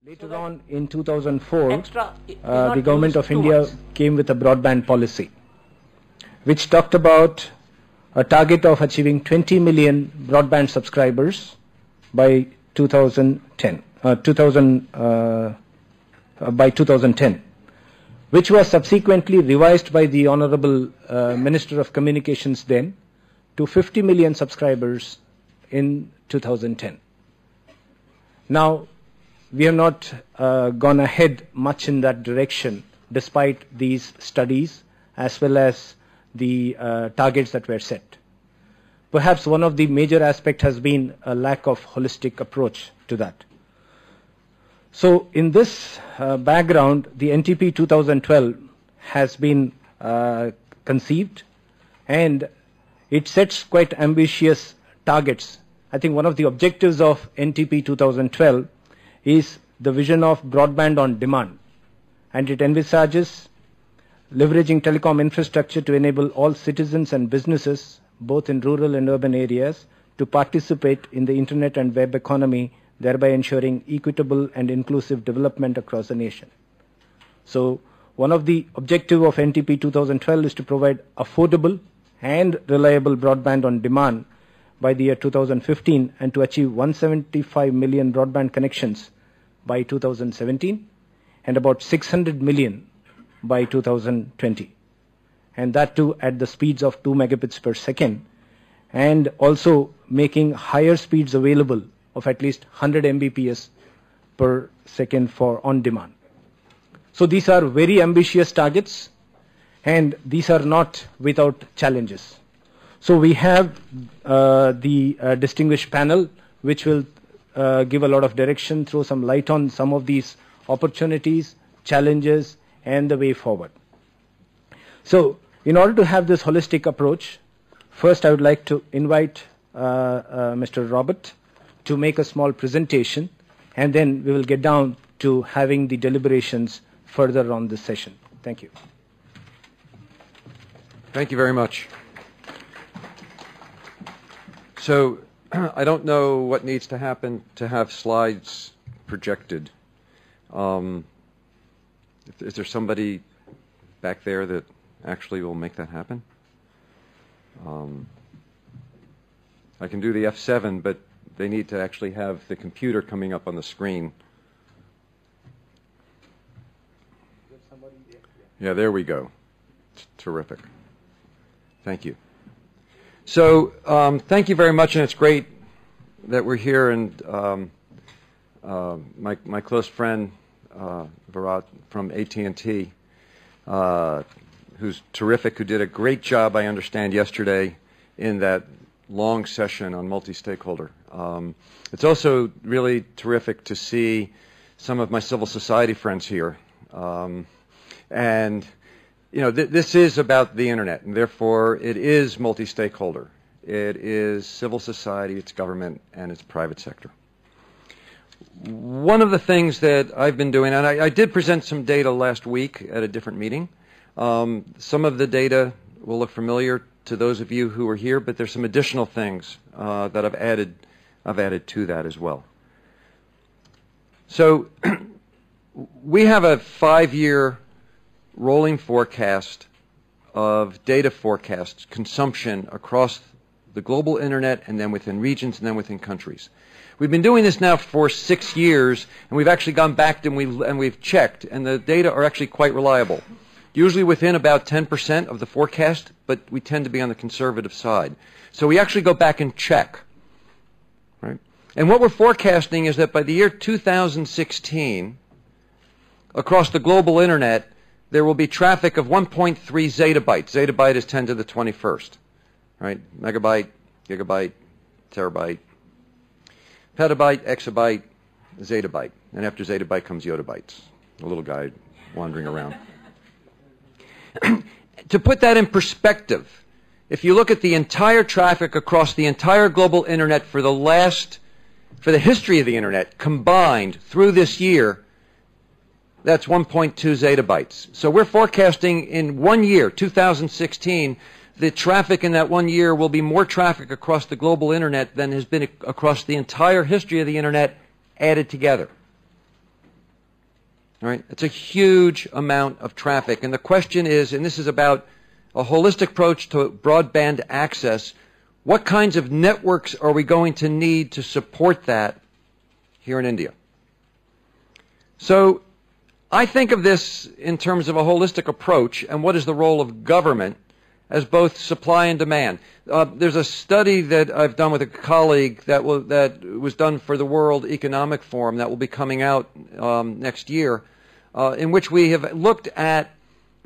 Later on in 2004, the government of India came with a broadband policy, which talked about a target of achieving 20 million broadband subscribers by 2010, which was subsequently revised by the Honorable Minister of Communications then to 50 million subscribers in 2010. Now, we have not gone ahead much in that direction despite these studies as well as the targets that were set. Perhaps one of the major aspects has been a lack of holistic approach to that. So in this background, the NTP 2012 has been conceived, and it sets quite ambitious targets. I think one of the objectives of NTP 2012 is the vision of broadband on demand, and it envisages leveraging telecom infrastructure to enable all citizens and businesses, both in rural and urban areas, to participate in the internet and web economy, thereby ensuring equitable and inclusive development across the nation. So one of the objectives of NTP 2012 is to provide affordable and reliable broadband on demand by the year 2015 and to achieve 175 million broadband connections by 2017 and about 600 million by 2020, and that too at the speeds of 2 megabits per second, and also making higher speeds available of at least 100 Mbps per second for on demand. So these are very ambitious targets, and these are not without challenges. So we have the distinguished panel which will give a lot of direction, throw some light on some of these opportunities, challenges, and the way forward. So in order to have this holistic approach, first I would like to invite Mr. Robert to make a small presentation, and then we will get down to having the deliberations further on this session. Thank you. Thank you very much. So I don't know what needs to happen to have slides projected. Is there somebody back there that actually will make that happen? I can do the F7, but they need to actually have the computer coming up on the screen. Yeah, there we go. Terrific. Thank you. So thank you very much, and it's great that we're here, and my close friend Virat from AT&T, who's terrific, who did a great job, I understand, yesterday in that long session on multi-stakeholder. It's also really terrific to see some of my civil society friends here. And you know, this is about the internet, and therefore it is multi-stakeholder. It is civil society, it's government, and it's private sector. One of the things that I've been doing, and I did present some data last week at a different meeting. Some of the data will look familiar to those of you who were here, but there's some additional things that I've added to that as well. So we have a 5-year rolling forecast of data forecasts, consumption across the global internet, and then within regions, and then within countries. We've been doing this now for 6 years, and we've actually gone back and we've checked, and the data are actually quite reliable. Usually within about 10% of the forecast, but we tend to be on the conservative side. So we actually go back and check. Right? And what we're forecasting is that by the year 2016, across the global internet, there will be traffic of 1.3 zettabytes. Zettabyte is 10 to the 21st. Right? Megabyte, gigabyte, terabyte, petabyte, exabyte, zettabyte. And after zettabyte comes yottabytes, a little guy wandering around. To put that in perspective, if you look at the entire traffic across the entire global internet for the history of the internet combined through this year, that's 1.2 zettabytes. So we're forecasting in 1 year, 2016, the traffic in that 1 year will be more traffic across the global internet than has been across the entire history of the internet added together. Right? It's a huge amount of traffic. And the question is, and this is about a holistic approach to broadband access, what kinds of networks are we going to need to support that here in India? So I think of this in terms of a holistic approach and what is the role of government as both supply and demand. There's a study that I've done with a colleague that was done for the World Economic Forum that will be coming out next year, in which we have looked at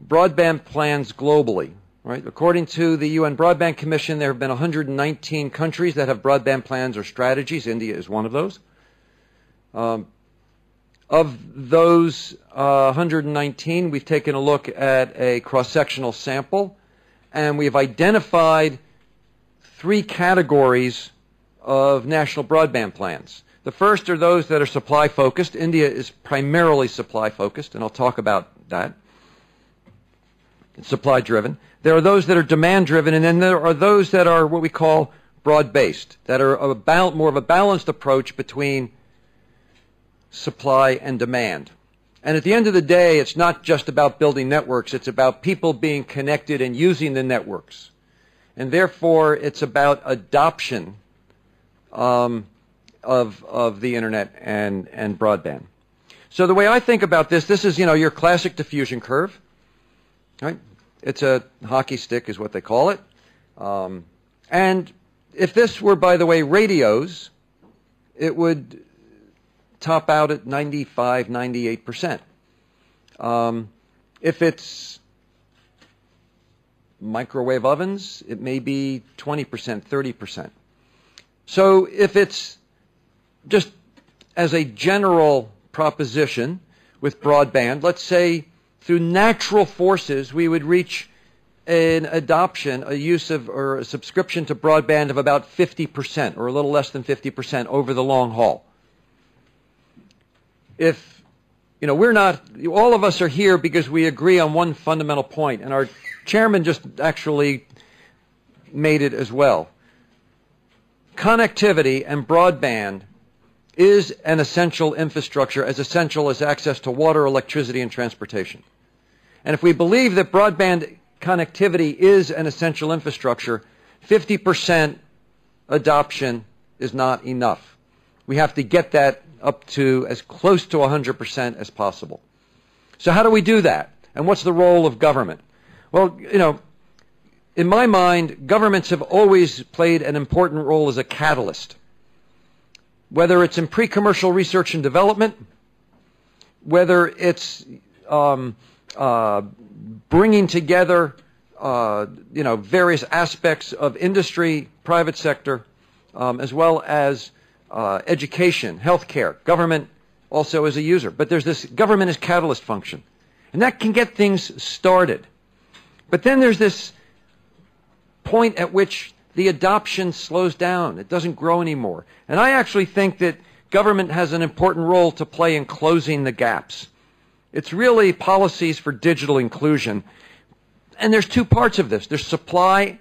broadband plans globally. Right? According to the UN Broadband Commission, there have been 119 countries that have broadband plans or strategies. India is one of those. Of those 119, we've taken a look at a cross-sectional sample, and we've identified 3 categories of national broadband plans. The first are those that are supply-focused. India is primarily supply-focused, and I'll talk about that. It's supply-driven. There are those that are demand-driven, and then there are those that are what we call broad-based, that are more of a balanced approach between supply and demand. And at the end of the day, it's not just about building networks. It's about people being connected and using the networks. And therefore, it's about adoption of the Internet and broadband. So the way I think about this is, your classic diffusion curve. Right? It's a hockey stick is what they call it. And if this were, by the way, radios, it would top out at 95, 98%. If it's microwave ovens, it may be 20%, 30%. So if it's just as a general proposition with broadband, let's say through natural forces we would reach an adoption, a use of or a subscription to broadband of about 50% or a little less than 50% over the long haul. If, we're not, all of us are here because we agree on one fundamental point, and our chairman just actually made it as well. Connectivity and broadband is an essential infrastructure, as essential as access to water, electricity, and transportation. And if we believe that broadband connectivity is an essential infrastructure, 50% adoption is not enough. We have to get that up to as close to 100% as possible. So how do we do that? And what's the role of government? Well, in my mind, governments have always played an important role as a catalyst. Whether it's in pre-commercial research and development, whether it's bringing together various aspects of industry, private sector, as well as education, healthcare, government also as a user. But there's this government as catalyst function. And that can get things started. But then there's this point at which the adoption slows down. It doesn't grow anymore. And I actually think that government has an important role to play in closing the gaps. It's really policies for digital inclusion. And there's 2 parts of this. There's supply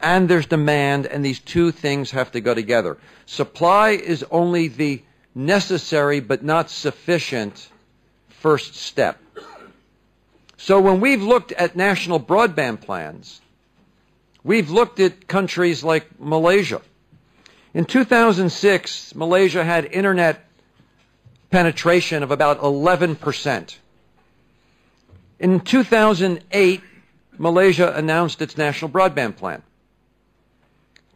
and there's demand, and these 2 things have to go together. Supply is only the necessary but not sufficient first step. So when we've looked at national broadband plans, we've looked at countries like Malaysia. In 2006, Malaysia had internet penetration of about 11%. In 2008, Malaysia announced its national broadband plan.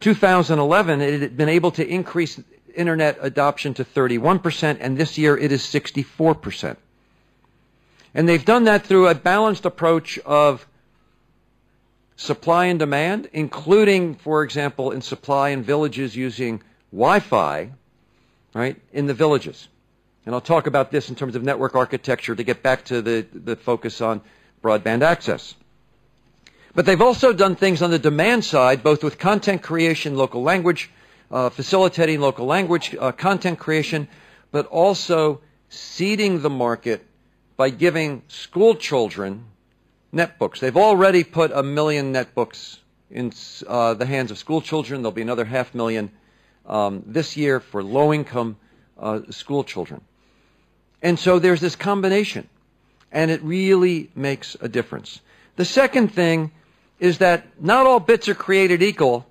2011, it had been able to increase internet adoption to 31%, and this year it is 64%. And they've done that through a balanced approach of supply and demand, including, for example, in supply in villages using Wi-Fi, right, in the villages. And I'll talk about this in terms of network architecture to get back to the focus on broadband access. But they've also done things on the demand side, both with content creation, local language, facilitating local language content creation, but also seeding the market by giving school children netbooks. They've already put 1 million netbooks in the hands of school children. There'll be another 500,000 this year for low-income school children. And so there's this combination, and it really makes a difference. The second thing is that not all bits are created equal.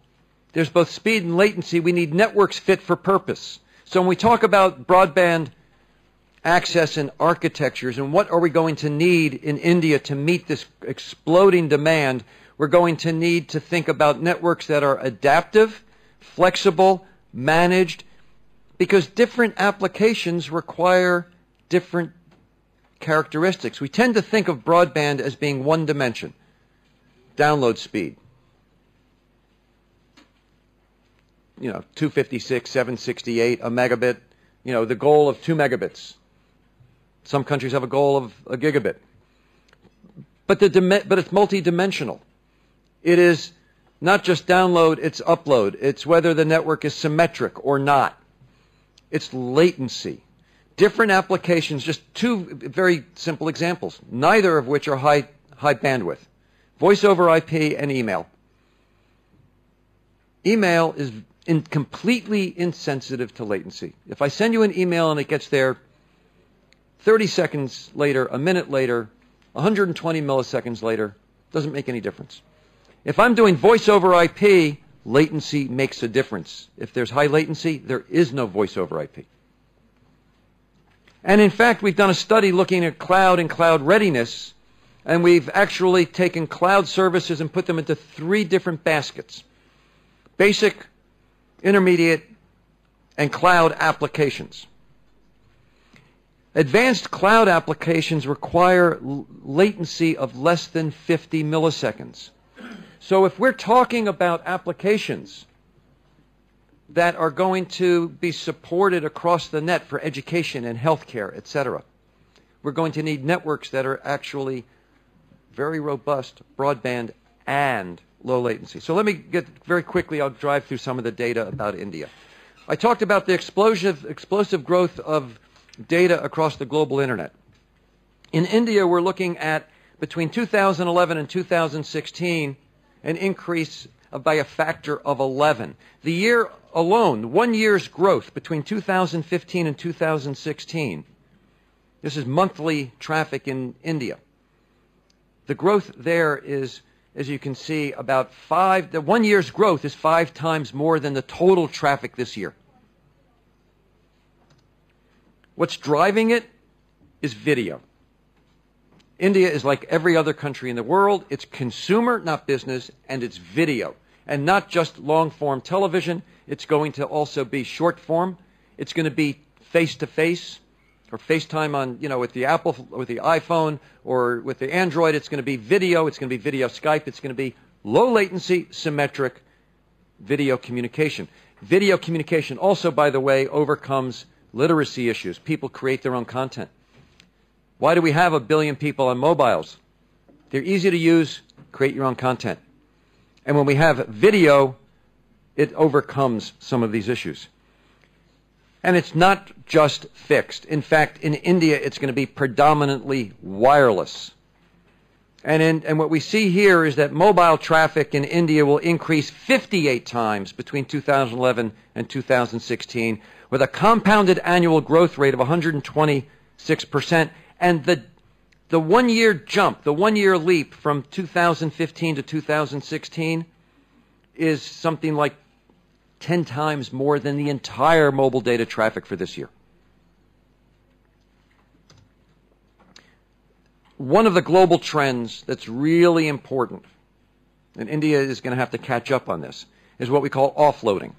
There's both speed and latency. We need networks fit for purpose. So when we talk about broadband access and architectures and what are we going to need in India to meet this exploding demand, we're going to need to think about networks that are adaptive, flexible, managed, because different applications require different characteristics. We tend to think of broadband as being one dimension, download speed. 256, 768, a megabit, the goal of 2 megabits. Some countries have a goal of a gigabit. But it's multidimensional. It is not just download, it's upload. It's whether the network is symmetric or not. It's latency. Different applications, just two very simple examples, neither of which are high bandwidth. Voice over IP and email. Email is completely insensitive to latency. If I send you an email and it gets there 30 seconds later, a minute later, 120 milliseconds later, doesn't make any difference. If I'm doing voice over IP, latency makes a difference. If there's high latency, there is no voice over IP. And in fact, we've done a study looking at cloud and cloud readiness, and we've actually taken cloud services and put them into 3 different baskets: basic, intermediate, and cloud applications. Advanced cloud applications require latency of less than 50 milliseconds. So if we're talking about applications that are going to be supported across the net for education and healthcare, etc., we're going to need networks that are actually very robust, broadband, and low latency. So let me get very quickly, I'll drive through some of the data about India. I talked about the explosive growth of data across the global internet. In India, we're looking at, between 2011 and 2016, an increase by a factor of 11. The year alone, 1 year's growth between 2015 and 2016, this is monthly traffic in India. The growth there is, as you can see, about 1 year's growth is 5 times more than the total traffic this year. What's driving it is video. India is like every other country in the world. It's consumer, not business, and it's video. And not just long-form television. It's going to also be short-form. It's going to be face-to-face, or FaceTime on, with the Apple, with the iPhone, or with the Android. It's going to be video. It's going to be video Skype. It's going to be low-latency, symmetric video communication. Video communication also, by the way, overcomes literacy issues. People create their own content. Why do we have 1 billion people on mobiles? They're easy to use, create your own content. And when we have video, it overcomes some of these issues. And it's not just fixed. In fact, in India, it's going to be predominantly wireless. And what we see here is that mobile traffic in India will increase 58 times between 2011 and 2016, with a compounded annual growth rate of 126%. And the 1 year jump, the 1 year leap from 2015 to 2016 is something like 10 times more than the entire mobile data traffic for this year. One of the global trends that's really important, and India is going to have to catch up on this, is what we call offloading.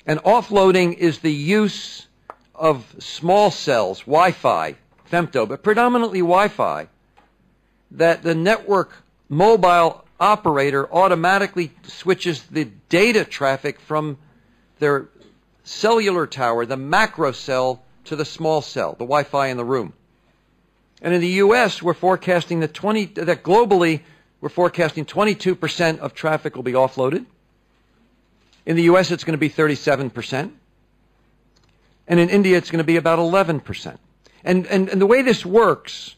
And offloading is the use of small cells, Wi-Fi, femto, but predominantly Wi-Fi, that the network mobile operator automatically switches the data traffic from their cellular tower, the macro cell, to the small cell, the Wi-Fi in the room. And in the U.S., we're forecasting that globally, we're forecasting 22% of traffic will be offloaded. In the U.S., it's going to be 37%. And in India, it's going to be about 11%. And the way this works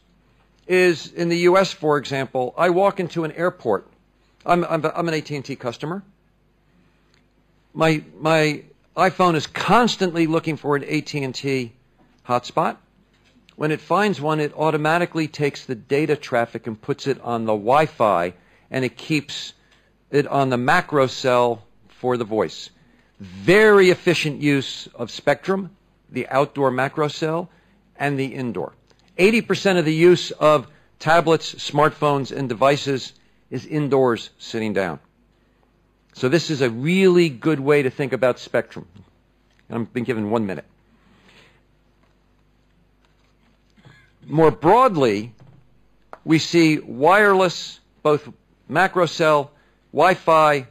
is, in the U.S., for example, I walk into an airport. I'm an AT&T customer. My iPhone is constantly looking for an AT&T hotspot. when it finds one, it automatically takes the data traffic and puts it on the Wi-Fi, and it keeps it on the macro cell for the voice. Very efficient use of spectrum, the outdoor macro cell, and the indoor. 80% of the use of tablets, smartphones, and devices is indoors, sitting down. So this is a really good way to think about spectrum. I've been given 1 minute. More broadly, we see wireless, both macro cell, Wi-Fi,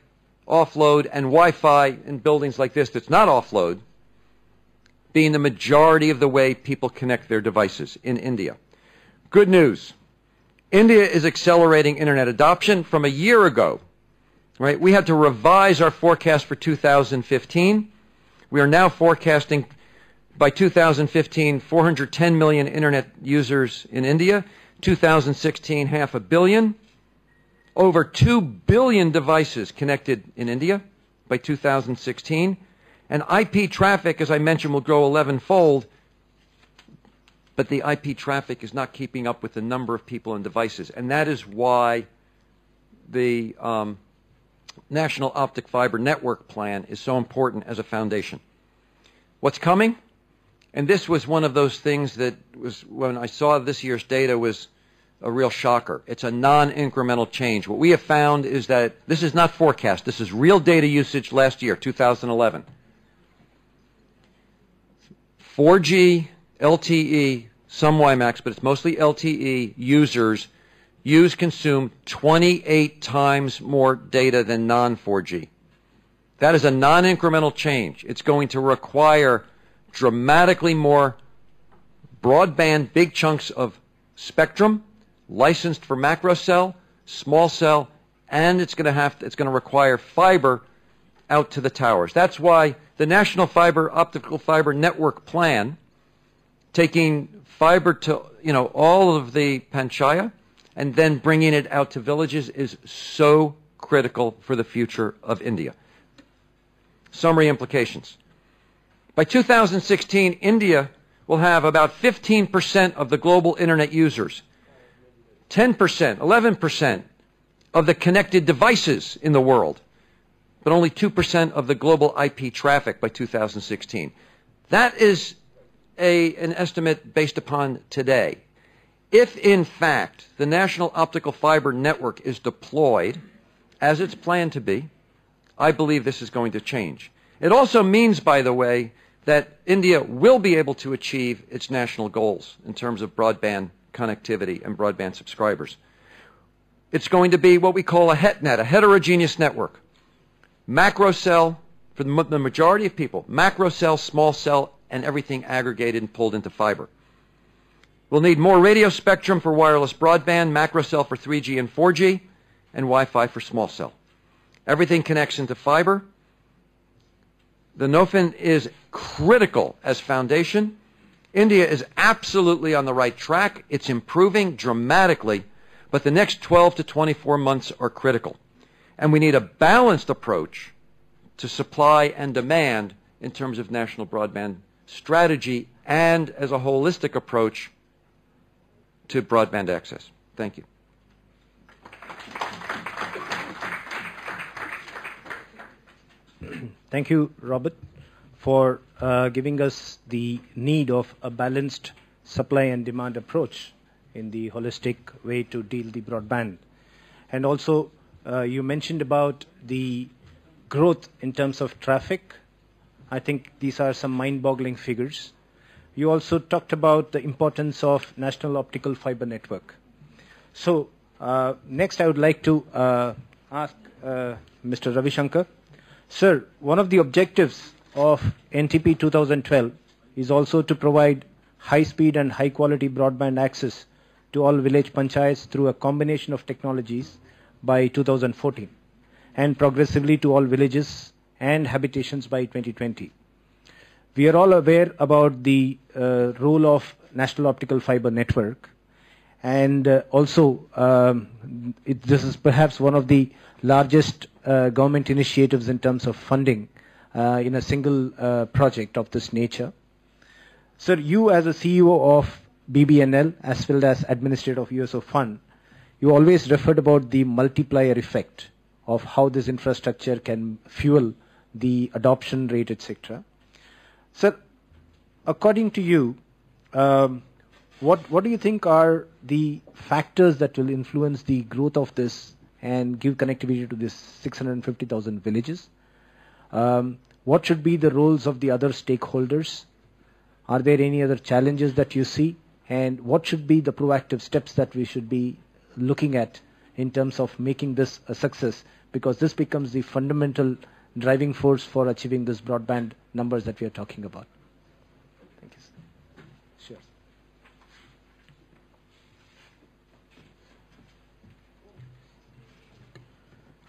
offload, and Wi-Fi in buildings like this that's not offload, being the majority of the way people connect their devices in India. Good news. India is accelerating internet adoption. From a year ago, right, we had to revise our forecast for 2015. We are now forecasting by 2015 410 million internet users in India, 2016 half a billion, over 2 billion devices connected in India by 2016, and IP traffic, as I mentioned, will grow 11-fold, but the IP traffic is not keeping up with the number of people and devices, and that is why the National Optic Fiber Network Plan is so important as a foundation. What's coming? And this was one of those things that was, when I saw this year's data, was a real shocker. It's a non-incremental change. What we have found is that this is not forecast. This is real data usage last year, 2011. 4G, LTE, some WiMAX, but it's mostly LTE users consume 28 times more data than non-4G. That is a non-incremental change. It's going to require dramatically more broadband, big chunks of spectrum, licensed for macro cell, small cell, and it's going to require fiber out to the towers. That's why the National Optical Fiber Network Plan, taking fiber to all of the Panchaya and then bringing it out to villages, is so critical for the future of India. Summary implications. By 2016, India will have about 15% of the global internet users, 10%, 11% of the connected devices in the world, but only 2% of the global IP traffic by 2016. That is an estimate based upon today. If, in fact, the National Optical Fiber Network is deployed as it's planned to be, I believe this is going to change. It also means, by the way, that India will be able to achieve its national goals in terms of broadband connectivity and broadband subscribers. It's going to be what we call a HETNet, a heterogeneous network. Macro cell for the majority of people, macro cell, small cell, and everything aggregated and pulled into fiber. We'll need more radio spectrum for wireless broadband, macro cell for 3G and 4G, and Wi-Fi for small cell. Everything connects into fiber. The NOFN is critical as foundation. India is absolutely on the right track. It's improving dramatically, but the next 12 to 24 months are critical. And we need a balanced approach to supply and demand in terms of national broadband strategy and as a holistic approach to broadband access. Thank you. Thank you, Robert, for giving us the need of a balanced supply and demand approach in the holistic way to deal the broadband. And also, you mentioned about the growth in terms of traffic. I think these are some mind-boggling figures. You also talked about the importance of National Optical Fiber Network. So next I would like to ask Mr. Ravi Shankar. Sir, one of the objectives of NTP 2012 is also to provide high-speed and high-quality broadband access to all village panchayats through a combination of technologies by 2014 and progressively to all villages and habitations by 2020. We are all aware about the role of National Optical Fiber Network, and also this is perhaps one of the largest government initiatives in terms of funding in a single project of this nature. Sir, you as a CEO of BBNL as well as administrator of USO fund, you always referred about the multiplier effect of how this infrastructure can fuel the adoption rate, etc. Sir, according to you, what do you think are the factors that will influence the growth of this and give connectivity to this 650,000 villages? What should be the roles of the other stakeholders? Are there any other challenges that you see? And what should be the proactive steps that we should be looking at in terms of making this a success? Because this becomes the fundamental driving force for achieving this broadband numbers that we are talking about. Thank you, sir.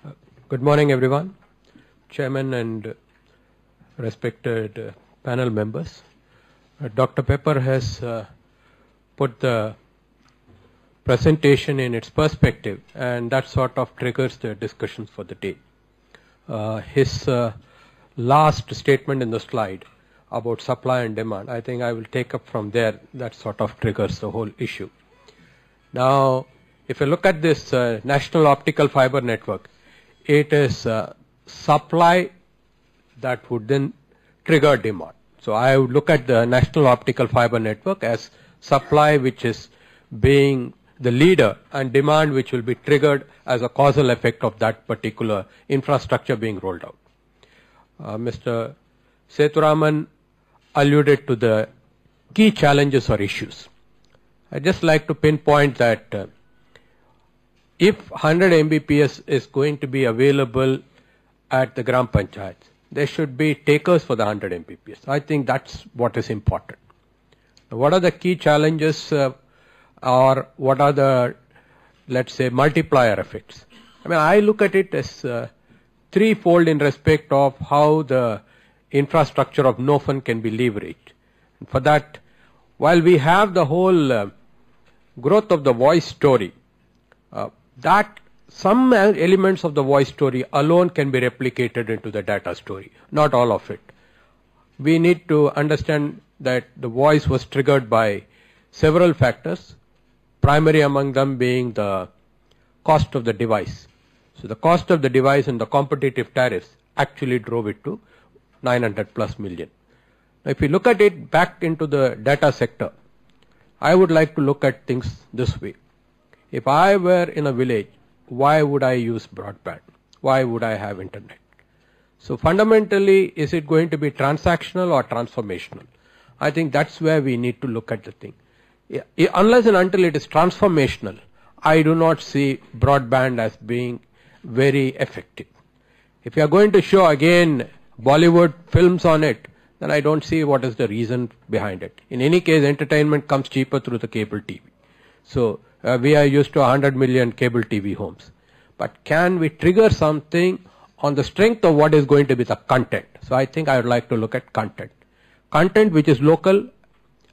Sure. Good morning, everyone. Chairman and respected panel members. Dr. Pepper has put the presentation in its perspective, and that sort of triggers the discussions for the day. His last statement in the slide about supply and demand, I think I will take up from there. That sort of triggers the whole issue. Now, if you look at this National Optical Fiber Network, it is supply that would then trigger demand. So I would look at the National Optical Fiber Network as supply which is being the leader and demand which will be triggered as a causal effect of that particular infrastructure being rolled out. Mr. Sethuraman alluded to the key challenges or issues. I'd just like to pinpoint that if 100 Mbps is going to be available at the Gram Panchayat, there should be takers for the 100 Mbps. I think that's what is important. Now, what are the key challenges or what are the, let's say, multiplier effects? I mean, I look at it as threefold in respect of how the infrastructure of NOFN can be leveraged. And for that, while we have the whole growth of the voice story, that some elements of the voice story alone can be replicated into the data story, not all of it. We need to understand that the voice was triggered by several factors, primary among them being the cost of the device. So the cost of the device and the competitive tariffs actually drove it to 900 plus million. Now, if you look at it back into the data sector, I would like to look at things this way. If I were in a village, why would I use broadband? Why would I have internet? So fundamentally, is it going to be transactional or transformational? I think that's where we need to look at the thing. Unless and until it is transformational, I do not see broadband as being very effective. If you are going to show again Bollywood films on it, then I don't see what is the reason behind it. In any case, entertainment comes cheaper through the cable TV. So we are used to 100 million cable TV homes. But can we trigger something on the strength of what is going to be the content? So I think I would like to look at content. Content which is local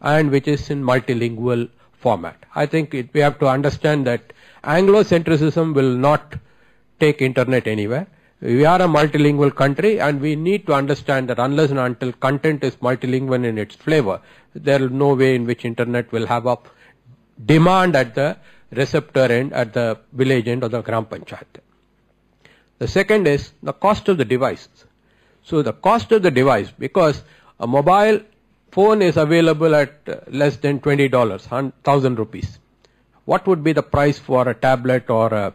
and which is in multilingual format. I think we have to understand that Anglo-centricism will not take internet anywhere. We are a multilingual country and we need to understand that unless and until content is multilingual in its flavor, there is no way in which internet will have a demand at the receptor end, at the village end or the Gram Panchayat. The second is the cost of the device. So the cost of the device, because a mobile phone is available at less than $20, 1,000 rupees. What would be the price for a tablet or a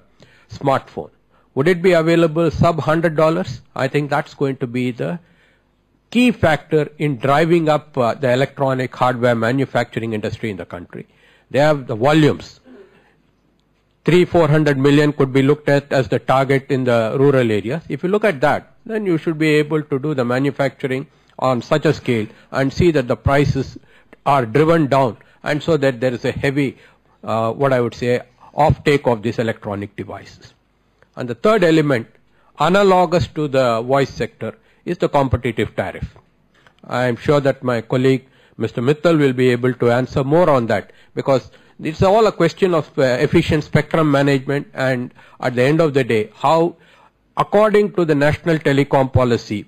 smartphone? Would it be available sub $100? I think that's going to be the key factor in driving up the electronic hardware manufacturing industry in the country. They have the volumes. 300-400 million could be looked at as the target in the rural areas. If you look at that, then you should be able to do the manufacturing on such a scale and see that the prices are driven down, and so that there is a heavy, what I would say, offtake of these electronic devices. And the third element, analogous to the voice sector, is the competitive tariff. I am sure that my colleague, Mr. Mittal, will be able to answer more on that, because it's all a question of efficient spectrum management, and at the end of the day, how, according to the national telecom policy,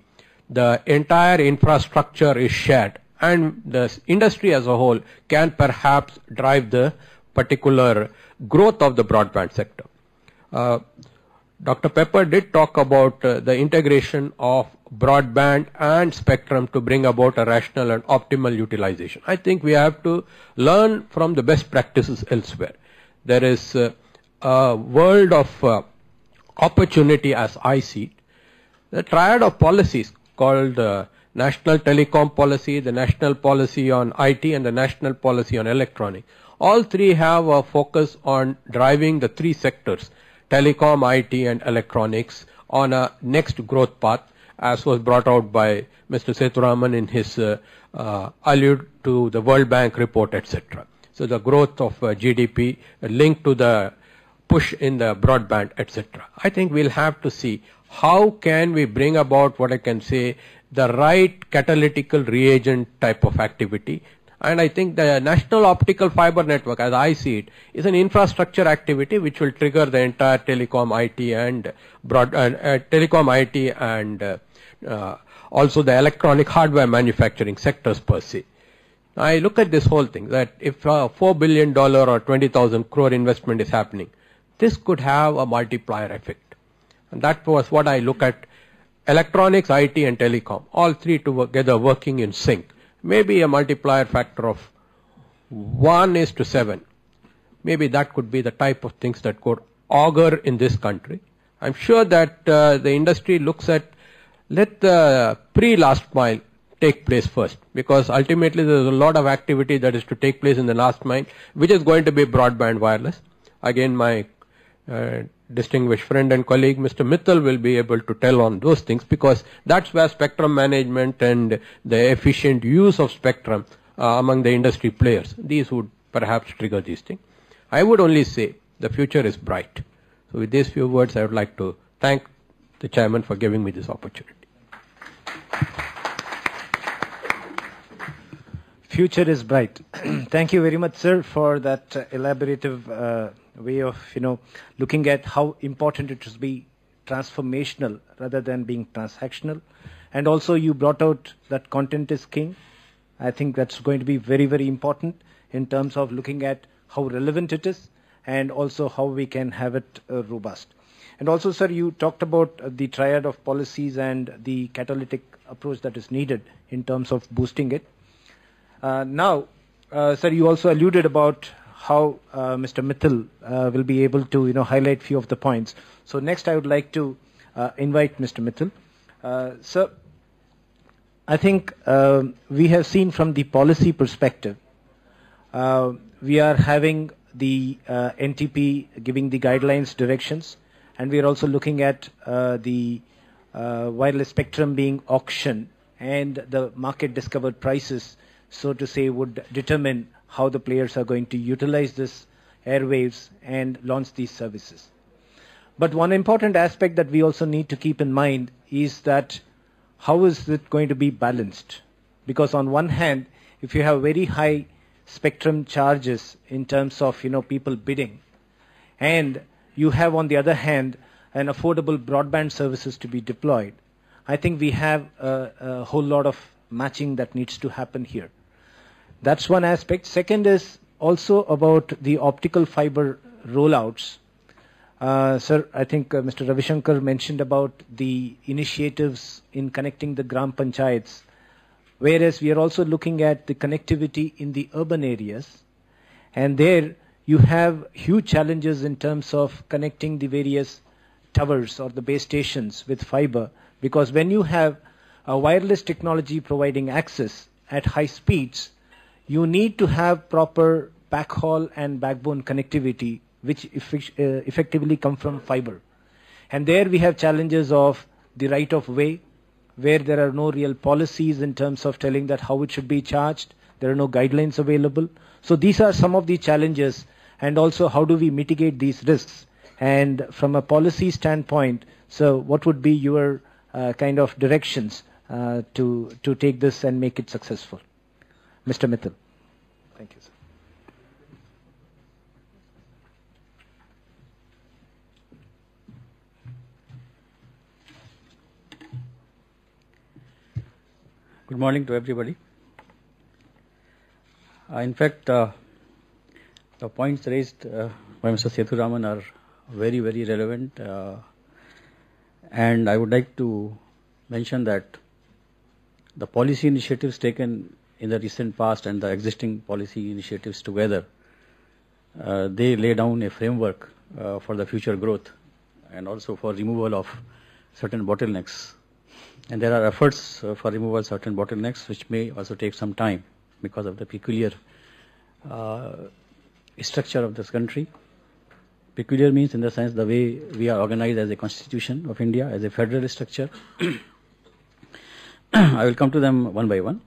the entire infrastructure is shared and the industry as a whole can perhaps drive the particular growth of the broadband sector. Dr. Pepper did talk about the integration of broadband and spectrum to bring about a rational and optimal utilization. I think we have to learn from the best practices elsewhere. There is a world of opportunity as I see it. The triad of policies called the National Telecom Policy, the National Policy on IT, and the National Policy on Electronic. All three have a focus on driving the three sectors, telecom, IT, and electronics, on a next growth path, as was brought out by Mr. Sethuraman in his allude to the World Bank report, etc. So the growth of GDP linked to the push in the broadband, etc. I think we'll have to see how can we bring about what I can say the right catalytical reagent type of activity. And I think the National Optical Fiber Network, as I see it, is an infrastructure activity which will trigger the entire telecom IT and also the electronic hardware manufacturing sectors per se. I look at this whole thing that if a $4 billion or 20,000 crore investment is happening, this could have a multiplier effect. And that was what I look at: electronics, IT, and telecom, all three together working in sync. Maybe a multiplier factor of 1:7. Maybe that could be the type of things that could augur in this country. I'm sure that the industry looks at, let the pre-last mile take place first, because ultimately there's a lot of activity that is to take place in the last mile, which is going to be broadband wireless. Again, my distinguished friend and colleague Mr. Mittal will be able to tell on those things, because that's where spectrum management and the efficient use of spectrum among the industry players, these would perhaps trigger these things. I would only say the future is bright. So with these few words, I would like to thank the chairman for giving me this opportunity. Future is bright. Thank you very much, sir, for that elaborative way of, looking at how important it is to be transformational rather than being transactional. And also you brought out that content is king. I think that's going to be very, very important in terms of looking at how relevant it is and also how we can have it robust. And also, sir, you talked about the triad of policies and the catalytic approach that is needed in terms of boosting it. Now, sir, you also alluded about how Mr. Mittal will be able to, highlight few of the points. So next, I would like to invite Mr. Mittal. Sir, I think we have seen from the policy perspective, we are having the NTP giving the guidelines, directions, and we are also looking at the wireless spectrum being auctioned, and the market discovered prices, so to say, would determine how the players are going to utilize this airwaves and launch these services. But one important aspect that we also need to keep in mind is that how is it going to be balanced? Because on one hand, if you have very high spectrum charges in terms of, people bidding, and you have on the other hand an affordable broadband services to be deployed, I think we have a whole lot of matching that needs to happen here. That's one aspect. Second is also about the optical fiber rollouts. Sir, I think Mr. Ravi Shankar mentioned about the initiatives in connecting the Gram Panchayats, whereas we are also looking at the connectivity in the urban areas. And there you have huge challenges in terms of connecting the various towers or the base stations with fiber, because when you have a wireless technology providing access at high speeds, you need to have proper backhaul and backbone connectivity, which effectively come from fiber. And there we have challenges of the right of way, where there are no real policies in terms of telling that how it should be charged. There are no guidelines available. So these are some of the challenges, and also how do we mitigate these risks? And from a policy standpoint, so what would be your kind of directions to take this and make it successful? Mr. Mittal. Thank you, sir. Good morning to everybody. In fact, the points raised by Mr. Sethuraman are very, very relevant. And I would like to mention that the policy initiatives taken in the recent past and the existing policy initiatives together, they lay down a framework for the future growth and also for removal of certain bottlenecks. And there are efforts for removal of certain bottlenecks which may also take some time because of the peculiar structure of this country. Peculiar means in the sense the way we are organized as a constitution of India, as a federal structure. I will come to them one by one.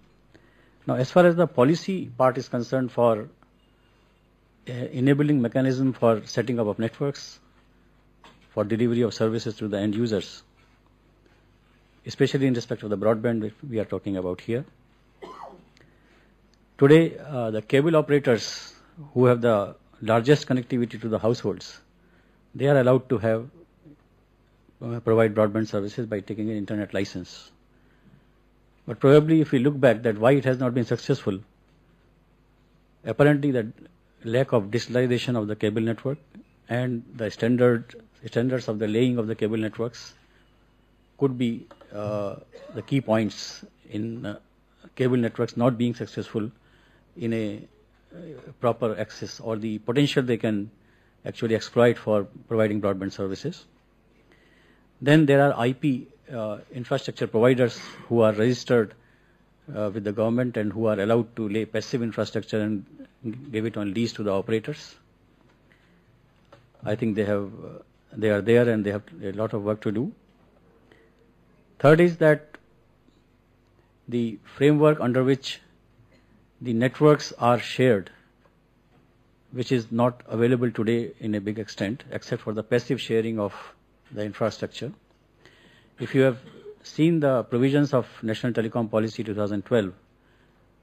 Now, as far as the policy part is concerned for enabling mechanism for setting up of networks, for delivery of services to the end users, especially in respect of the broadband which we are talking about here. Today, the cable operators who have the largest connectivity to the households, they are allowed to have provide broadband services by taking an internet license. But probably if we look back that why it has not been successful, apparently the lack of digitalization of the cable network and the standards of the laying of the cable networks could be the key points in cable networks not being successful in a proper access or the potential they can actually exploit for providing broadband services. Then there are IP infrastructure providers who are registered with the government and who are allowed to lay passive infrastructure and give it on lease to the operators. I think they are there and they have a lot of work to do. Third is that the framework under which the networks are shared, which is not available today in a big extent, except for the passive sharing of the infrastructure. If you have seen the provisions of National Telecom Policy 2012,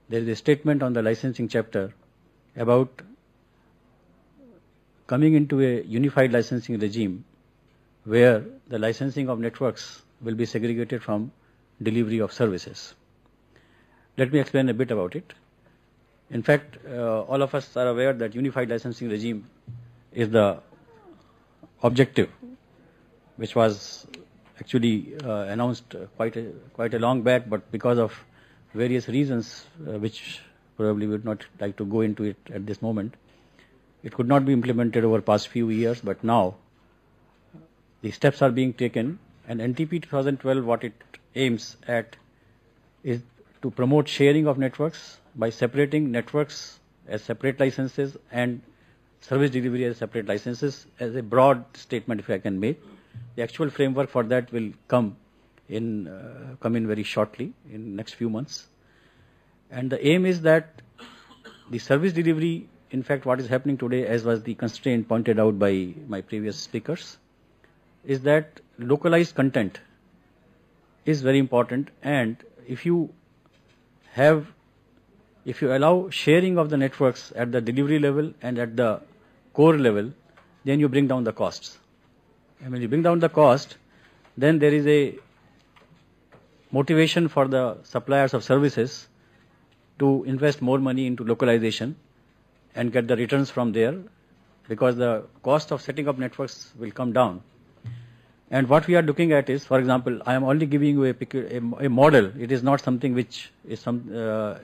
there is a statement on the licensing chapter about coming into a unified licensing regime where the licensing of networks will be segregated from delivery of services. Let me explain a bit about it. In fact, all of us are aware that unified licensing regime is the objective, which was actually announced quite a long back, but because of various reasons, which probably would not like to go into it at this moment, it could not be implemented over past few years. But now the steps are being taken, and NTP 2012, what it aims at is to promote sharing of networks by separating networks as separate licenses and service delivery as separate licenses, as a broad statement if I can make. The actual framework for that will come in very shortly, in next few months. And the aim is that the service delivery, in fact what is happening today, as was the constraint pointed out by my previous speakers, is that localized content is very important, and if you allow sharing of the networks at the delivery level and at the core level, then you bring down the costs. And when you bring down the cost, then there is a motivation for the suppliers of services to invest more money into localization and get the returns from there, because the cost of setting up networks will come down. And what we are looking at is, for example, I am only giving you a model. It is not something which is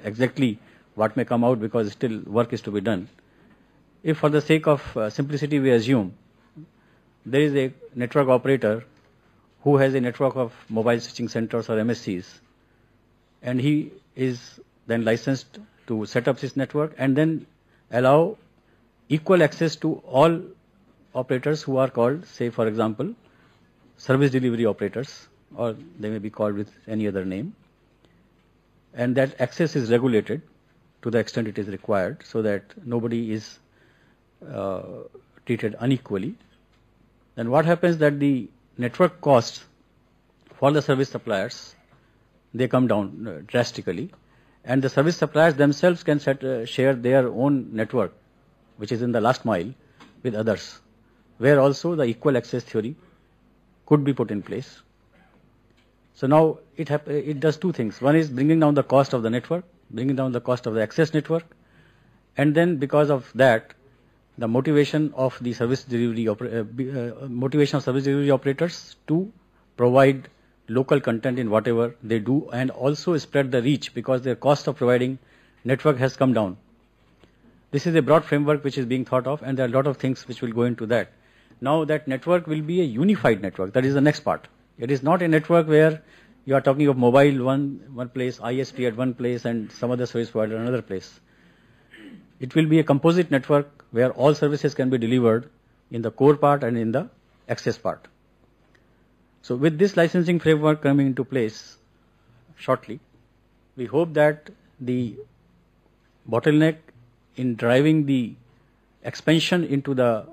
exactly what may come out, because still work is to be done. If for the sake of simplicity we assume there is a network operator who has a network of mobile switching centers or MSCs, and he is then licensed to set up his network and then allow equal access to all operators who are called, say for example, service delivery operators, or they may be called with any other name, and that access is regulated to the extent it is required, so that nobody is treated unequally. Then what happens that the network costs for the service suppliers, they come down drastically, and the service suppliers themselves can share their own network, which is in the last mile, with others, where also the equal access theory could be put in place. So now it does two things. One is bringing down the cost of the network, bringing down the cost of the access network, And then because of that, the motivation of the service delivery operators to provide local content in whatever they do, and also spread the reach, because their cost of providing network has come down. This is a broad framework which is being thought of, and there are a lot of things which will go into that. Now that network will be a unified network. That is the next part. It is not a network where you are talking of mobile one place, ISP at one place, and some other service provider another place. It will be a composite network where all services can be delivered in the core part and in the access part. So with this licensing framework coming into place shortly, we hope that the bottleneck in driving the expansion into the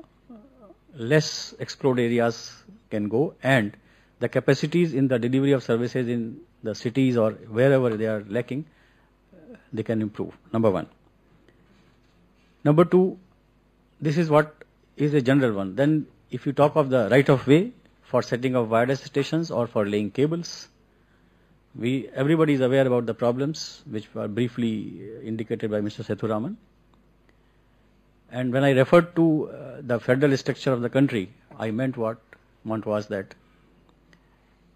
less explored areas can go, and the capacities in the delivery of services in the cities or wherever they are lacking, they can improve. Number one. Number two, this is what is a general one. Then if you talk of the right of way for setting up wireless stations or for laying cables, everybody is aware about the problems which were briefly indicated by Mr. Sethuraman. And when I referred to the federal structure of the country, I meant was that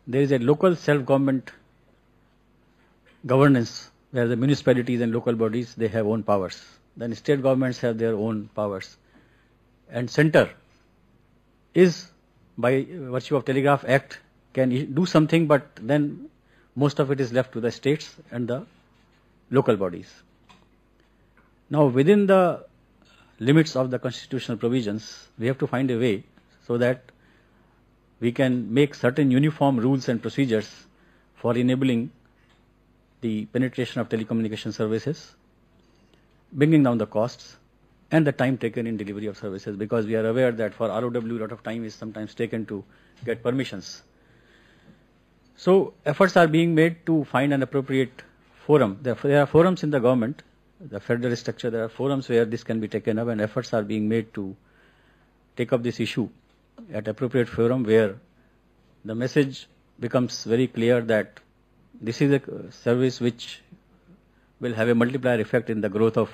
there is a local self-government governance where the municipalities and local bodies, they have own powers. Then state governments have their own powers. And center is, by virtue of Telegraph Act, can do something, but then most of it is left to the states and the local bodies. Now within the limits of the constitutional provisions, we have to find a way so that we can make certain uniform rules and procedures for enabling the penetration of telecommunication services, bringing down the costs and the time taken in delivery of services, because we are aware that for ROW a lot of time is sometimes taken to get permissions. So efforts are being made to find an appropriate forum. There are forums in the government, the federal structure, there are forums where this can be taken up, and efforts are being made to take up this issue at appropriate forum where the message becomes very clear that this is a service which will have a multiplier effect in the growth of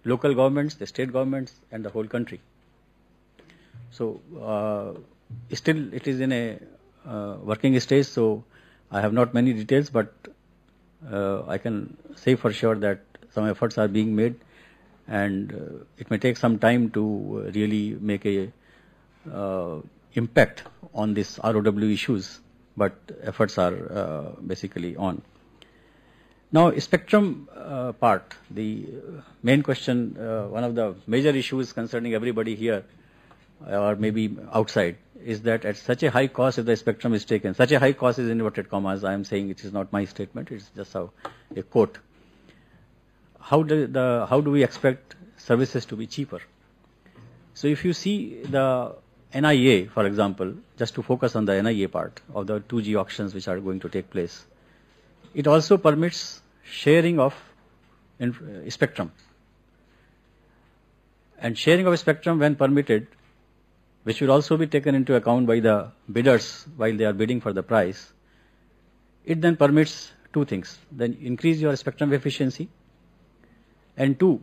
local governments, the state governments, and the whole country. So still it is in a working stage, so I have not many details, but I can say for sure that some efforts are being made, and it may take some time to really make a impact on this ROW issues, but efforts are basically on. Now, spectrum part, the main question, one of the major issues concerning everybody here, or maybe outside, is that at such a high cost, if the spectrum is taken, such a high cost is in inverted commas, I am saying it is not my statement, it's just a quote. How do we expect services to be cheaper? So if you see the NIA, for example, just to focus on the NIA part of the 2G auctions which are going to take place, it also permits sharing of spectrum. And sharing of spectrum, when permitted, which will also be taken into account by the bidders while they are bidding for the price, it then permits two things. Then increase your spectrum efficiency, and two,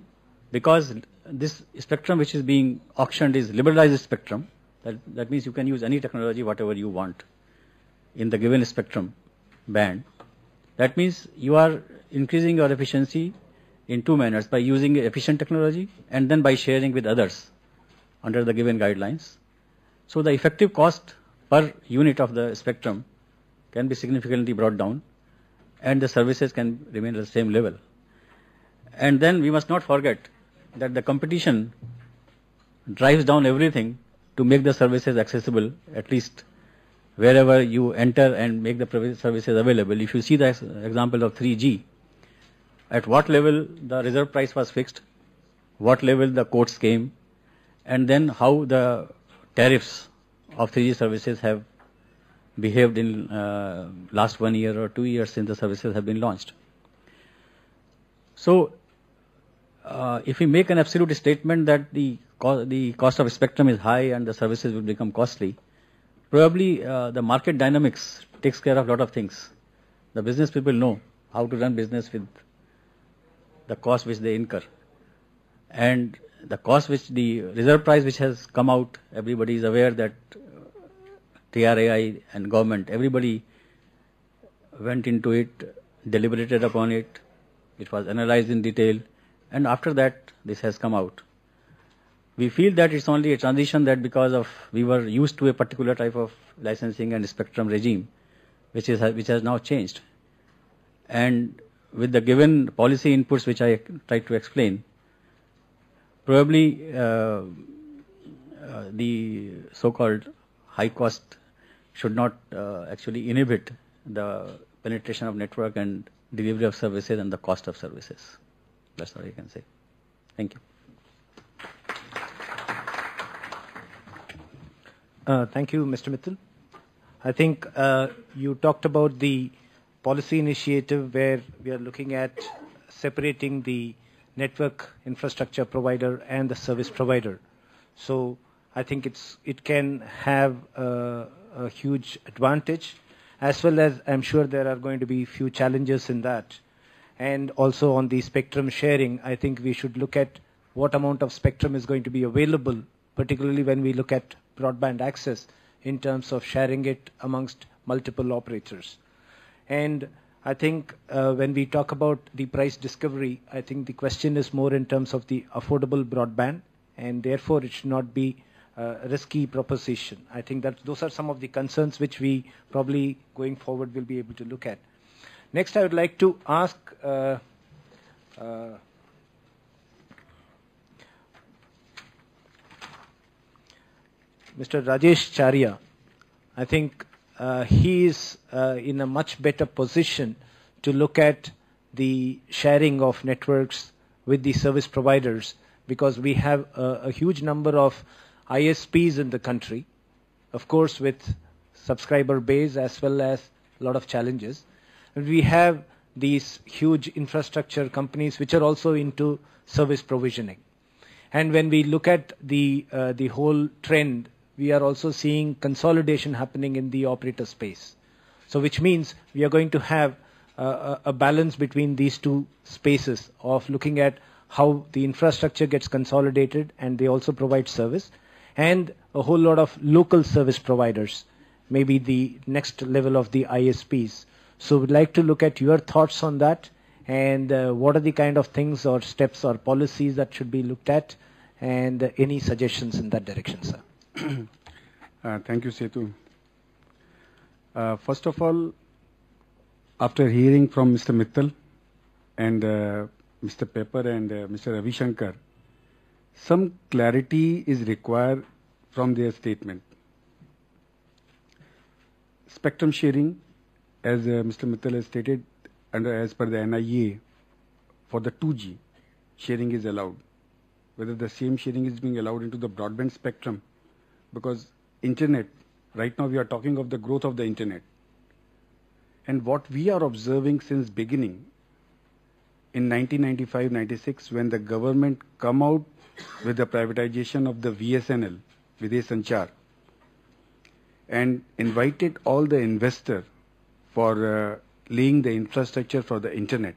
because this spectrum which is being auctioned is liberalized spectrum, that means you can use any technology whatever you want in the given spectrum band. That means you are increasing your efficiency in two manners, by using efficient technology and then by sharing with others under the given guidelines. So the effective cost per unit of the spectrum can be significantly brought down, and the services can remain at the same level. And then we must not forget that the competition drives down everything to make the services accessible, at least wherever you enter and make the services available. If you see the example of 3G, at what level the reserve price was fixed, what level the quotes came, and then how the tariffs of 3G services have behaved in last 1 year or 2 years since the services have been launched. So if we make an absolute statement that the cost of spectrum is high and the services will become costly, probably the market dynamics takes care of a lot of things. The business people know how to run business with the cost which they incur. And the cost which the reserve price which has come out, everybody is aware that TRAI and government, everybody went into it, deliberated upon it, it was analyzed in detail, and after that this has come out. We feel that it's only a transition, that because of we were used to a particular type of licensing and spectrum regime, which has now changed. And with the given policy inputs which I tried to explain, probably the so-called high cost should not actually inhibit the penetration of network and delivery of services and the cost of services. That's all I can say. Thank you. Thank you, Mr. Mittal. I think you talked about the policy initiative where we are looking at separating the network infrastructure provider and the service provider. So I think it can have a huge advantage, as well as I'm sure there are going to be few challenges in that. And also on the spectrum sharing, I think we should look at what amount of spectrum is going to be available, particularly when we look at broadband access in terms of sharing it amongst multiple operators. And I think when we talk about the price discovery, I think the question is more in terms of the affordable broadband, and therefore it should not be a risky proposition. I think that those are some of the concerns which we probably going forward will be able to look at. Next, I would like to ask Mr. Rajesh Charya. I think he is in a much better position to look at the sharing of networks with the service providers, because we have a huge number of ISPs in the country, of course with subscriber base as well as a lot of challenges. And we have these huge infrastructure companies which are also into service provisioning. And when we look at the whole trend, we are also seeing consolidation happening in the operator space. So which means we are going to have a balance between these two spaces of looking at how the infrastructure gets consolidated and they also provide service, and a whole lot of local service providers, maybe the next level of the ISPs. So we'd like to look at your thoughts on that, and what are the kind of things or steps or policies that should be looked at, and any suggestions in that direction, sir. Thank you, Setu. First of all, after hearing from Mr. Mittal and Mr. Pepper and Mr. Ravi Shankar, some clarity is required from their statement. Spectrum sharing, as Mr. Mittal has stated, as per the NIA, for the 2G, sharing is allowed. Whether the same sharing is being allowed into the broadband spectrum, because internet, right now we are talking of the growth of the internet. And what we are observing since beginning, in 1995-96, when the government come out with the privatization of the VSNL, Videsh Sanchar, and invited all the investors for laying the infrastructure for the internet,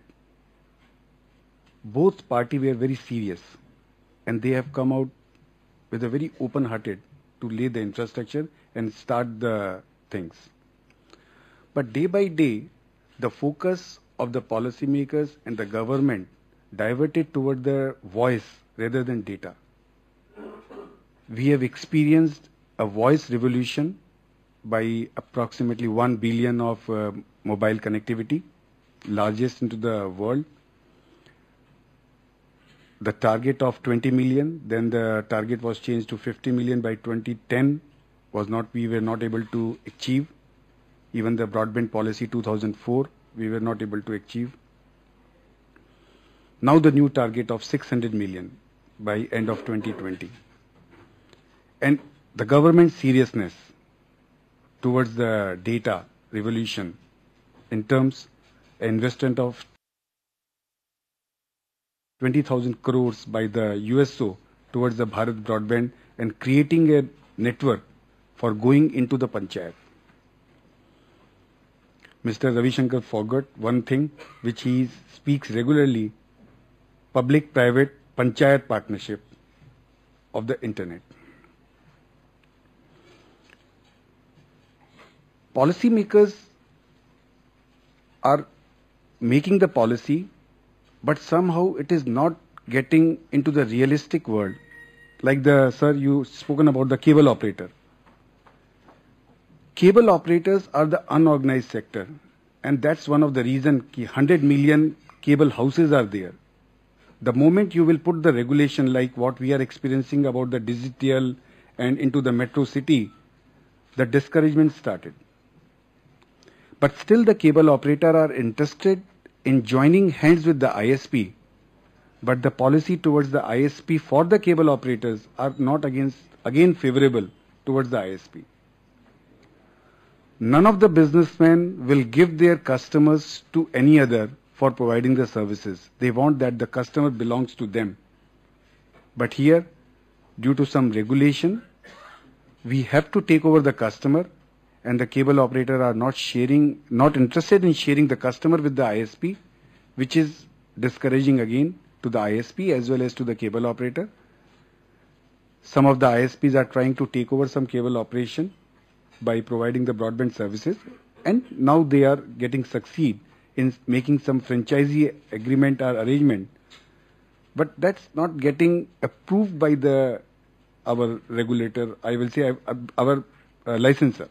both parties were very serious, and they have come out with a very open-hearted to lay the infrastructure and start the things. But day by day, the focus of the policymakers and the government diverted toward the voice rather than data. We have experienced a voice revolution by approximately 1 billion of mobile connectivity, largest into the world. The target of 20 million, then the target was changed to 50 million by 2010, we were not able to achieve. Even the broadband policy 2004, we were not able to achieve. Now the new target of 600 million by end of 2020. And the government's seriousness towards the data revolution in terms investment of 20,000 crores by the USO towards the Bharat broadband and creating a network for going into the panchayat. Mr. Ravi Shankar forgot one thing which he speaks regularly, public-private panchayat partnership of the internet. Policymakers are making the policy, but somehow it is not getting into the realistic world. Like sir, you spoken about the cable operator. Cable operators are the unorganized sector, and that's one of the reasons 100 million cable houses are there. The moment you will put the regulation like what we are experiencing about the digital and into the metro city, the discouragement started. But still the cable operator are interested in joining hands with the ISP, but the policy towards the ISP for the cable operators are not again favorable towards the ISP. None of the businessmen will give their customers to any other for providing the services. They want that the customer belongs to them. But here, due to some regulation, we have to take over the customer, and the cable operator are not interested in sharing the customer with the ISP, which is discouraging again to the ISP as well as to the cable operator. Some of the ISPs are trying to take over some cable operation by providing the broadband services, and now they are getting succeed in making some franchisee agreement or arrangement, but that's not getting approved by our regulator, I will say our licensor.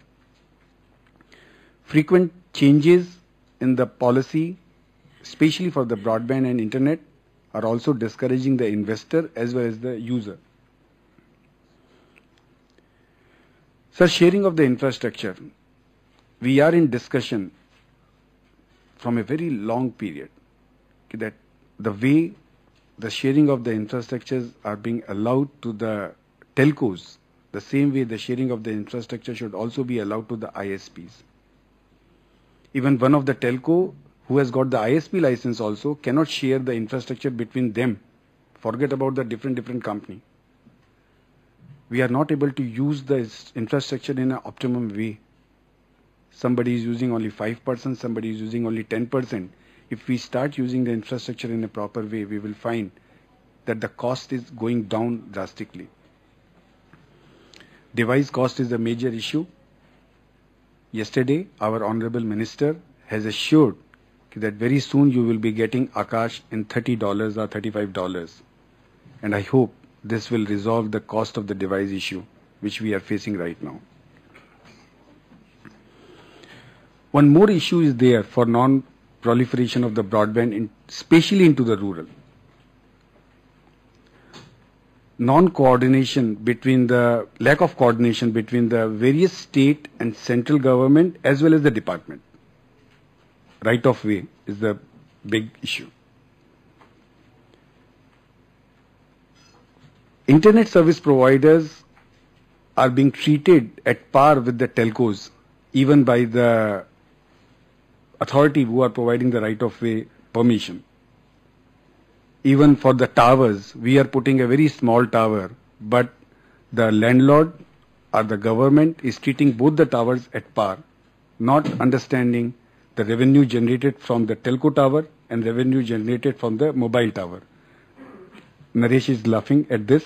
Frequent changes in the policy, especially for the broadband and internet, are also discouraging the investor as well as the user. Sir, sharing of the infrastructure. We are in discussion from a very long period that the way the sharing of the infrastructures are being allowed to the telcos, the same way the sharing of the infrastructure should also be allowed to the ISPs. Even one of the telco who has got the ISP license also cannot share the infrastructure between them. Forget about the different company. We are not able to use the infrastructure in an optimum way. Somebody is using only 5%, somebody is using only 10%. If we start using the infrastructure in a proper way, we will find that the cost is going down drastically. Device cost is a major issue. Yesterday, our Honorable Minister has assured that very soon you will be getting Akash in $30 or $35. And I hope this will resolve the cost of the device issue which we are facing right now. One more issue is there for non-proliferation of the broadband, especially into the rural. Non-coordination between the lack of coordination between the various state and central government as well as the department. Right of way is the big issue. Internet service providers are being treated at par with the telcos, even by the authority who are providing the right of way permission. Even for the towers, we are putting a very small tower, but the landlord or the government is treating both the towers at par, not understanding the revenue generated from the telco tower and revenue generated from the mobile tower. Naresh is laughing at this.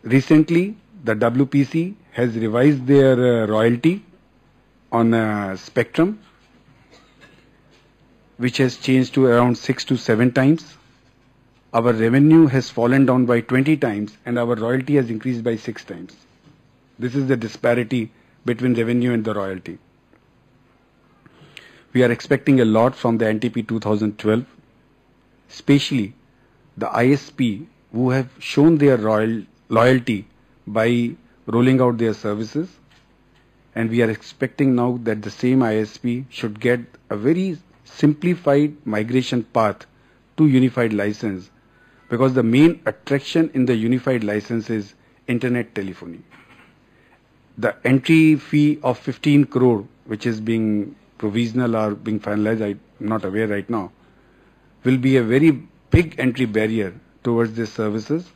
Recently, the WPC has revised their royalty on spectrum, which has changed to around 6 to 7 times. Our revenue has fallen down by 20 times and our royalty has increased by 6 times. This is the disparity between revenue and the royalty. We are expecting a lot from the NTP 2012, especially the ISP who have shown their loyalty by rolling out their services, and we are expecting now that the same ISP should get a very simplified migration path to unified license, because the main attraction in the unified license is internet telephony. The entry fee of 15 crore, which is being provisional or being finalized, I'm not aware right now, will be a very big entry barrier towards these services,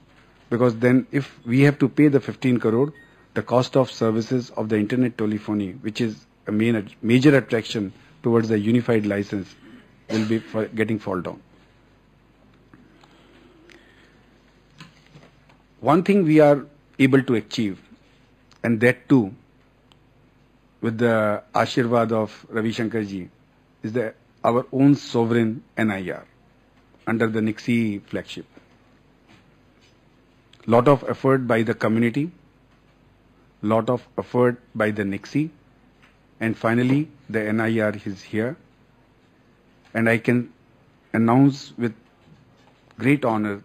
because then if we have to pay the 15 crore, the cost of services of the internet telephony, which is a major attraction towards the unified license, will be getting fall down. one thing we are able to achieve, and that too with the Ashirwad of Ravi Shankar ji, is our own sovereign NIR under the FICCI flagship. Lot of effort by the community, lot of effort by the FICCI, and finally the NIR is here. And I can announce with great honor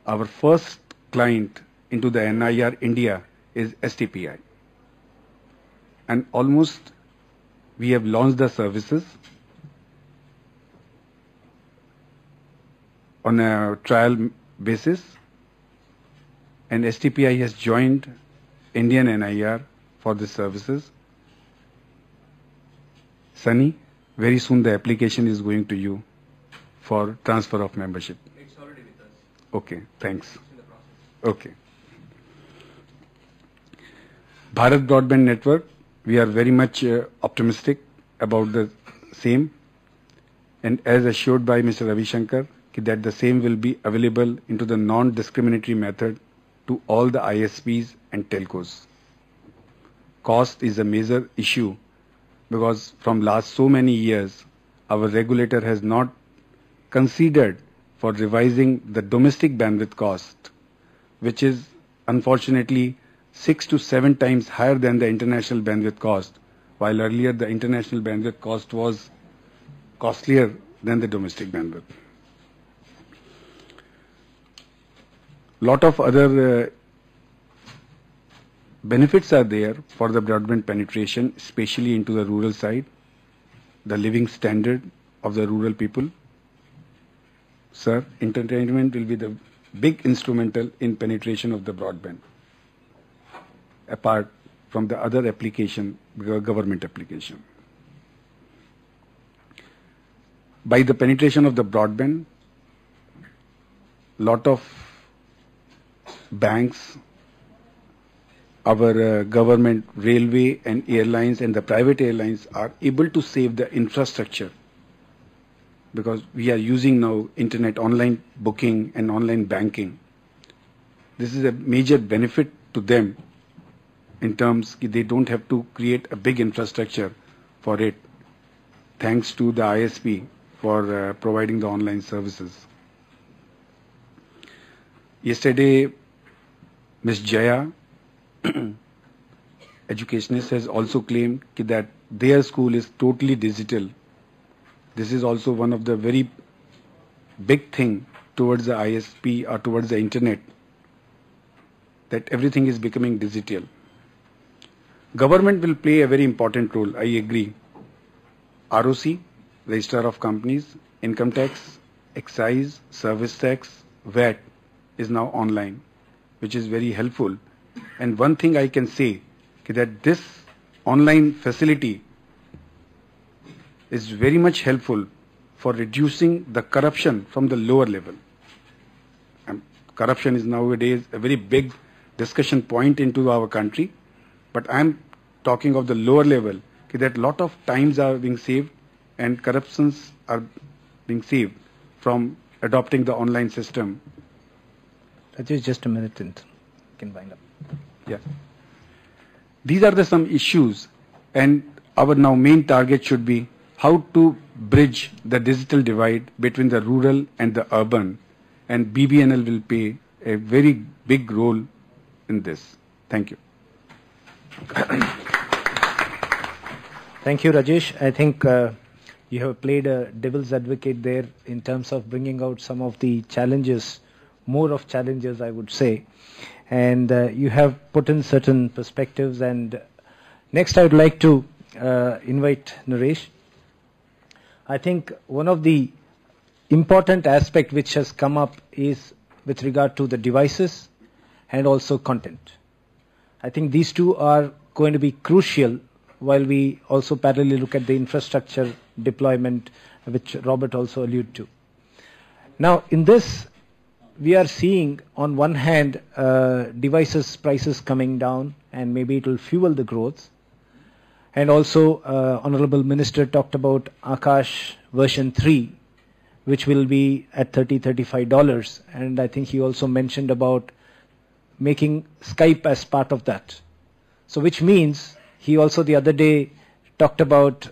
our first client into the NIR India is STPI. And almost we have launched the services on a trial basis, and STPI has joined Indian NIR for the services. Sunny, very soon the application is going to you for transfer of membership. It's already with us. Okay, thanks. It's in the process. Okay. Bharat Broadband Network, we are very much optimistic about the same, and as assured by Mr. Ravi Shankar, that the same will be available into the non-discriminatory method to all the ISPs and telcos. Cost is a major issue because from last so many years, our regulator has not considered for revising the domestic bandwidth cost, which is unfortunately 6 to 7 times higher than the international bandwidth cost, while earlier the international bandwidth cost was costlier than the domestic bandwidth. Lot of other benefits are there for the broadband penetration, especially into the rural side, the living standard of the rural people. Sir, entertainment will be the big instrumental in penetration of the broadband, apart from the other application, government application. By the penetration of the broadband, lot of banks, our government, railway and airlines and the private airlines are able to save the infrastructure, because we are using now internet online booking and online banking. This is a major benefit to them in terms they don't have to create a big infrastructure for it, thanks to the ISP for providing the online services. Yesterday, Ms. Jaya, educationist, has also claimed that their school is totally digital. This is also one of the very big thing towards the ISP or towards the internet, that everything is becoming digital. Government will play a very important role, I agree. ROC, Registrar of Companies, Income Tax, Excise, Service Tax, VAT is now online, which is very helpful. And one thing I can say, that this online facility is very much helpful for reducing the corruption from the lower level. And corruption is nowadays a very big discussion point into our country, but I am talking of the lower level, that lot of times are being saved and corruptions are being saved from adopting the online system. That is just a minute and you can wind up. Yeah. These are the some issues, and our now main target should be how to bridge the digital divide between the rural and the urban, and BBNL will play a very big role in this. Thank you. Thank you, Rajesh. I think you have played a devil's advocate there in terms of bringing out some of the challenges, more of challenges, I would say. And you have put in certain perspectives. And next, I would like to invite Naresh. I think one of the important aspect which has come up is with regard to the devices and also content. I think these two are going to be crucial while we also parallelly look at the infrastructure deployment, which Robert also alluded to. Now, in this, we are seeing on one hand devices prices coming down, and maybe it will fuel the growth. And also, Honorable Minister talked about Akash version 3, which will be at $30, $35. And I think he also mentioned about making Skype as part of that. So which means he also the other day talked about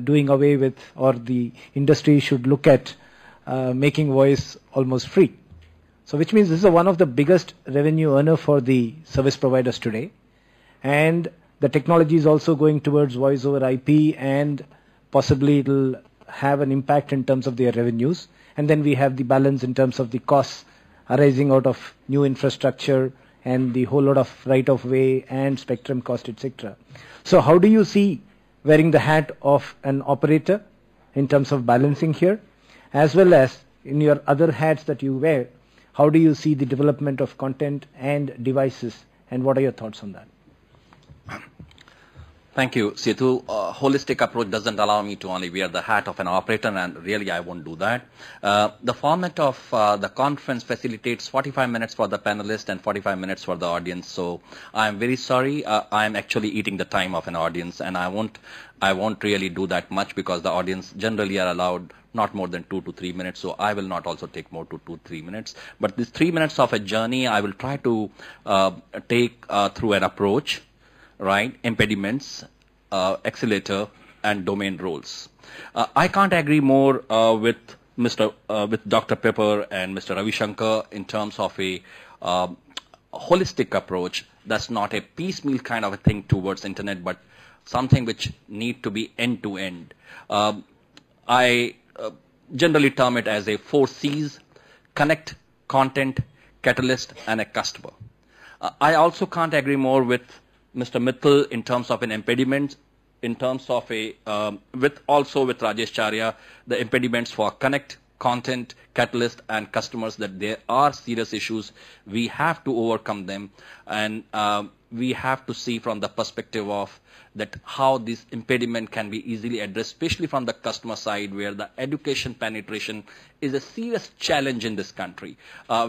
doing away with, or the industry should look at making voice almost free. So which means this is one of the biggest revenue earner for the service providers today. And the technology is also going towards voice over IP, and possibly it will have an impact in terms of their revenues. And then we have the balance in terms of the costs arising out of new infrastructure and the whole lot of right-of-way and spectrum cost, etc. So how do you see wearing the hat of an operator in terms of balancing here, as well as in your other hats that you wear, how do you see the development of content and devices, and what are your thoughts on that? Thank you, Setu. Holistic approach doesn't allow me to only wear the hat of an operator, and really I won't do that. The format of the conference facilitates 45 minutes for the panelists and 45 minutes for the audience. So I'm very sorry. I'm actually eating the time of an audience, and I won't really do that much, because the audience generally are allowed not more than 2 to 3 minutes. So I will not also take more to 2-3 minutes. But these 3 minutes of a journey, I will try to take through an approach. Right, impediments, accelerator, and domain roles. I can't agree more with Dr. Pepper and Mr. Ravi Shankar in terms of a holistic approach. That's not a piecemeal kind of a thing towards internet, but something which need to be end to end. I generally term it as a 4 C's: connect, content, catalyst, and a customer. I also can't agree more with Mr. Mittal in terms of an impediment, in terms of a, with Rajesh Charya, the impediments for connect, content, catalyst, and customers, that there are serious issues. We have to overcome them, and we have to see from the perspective of that how this impediment can be easily addressed, especially from the customer side, where the education penetration is a serious challenge in this country.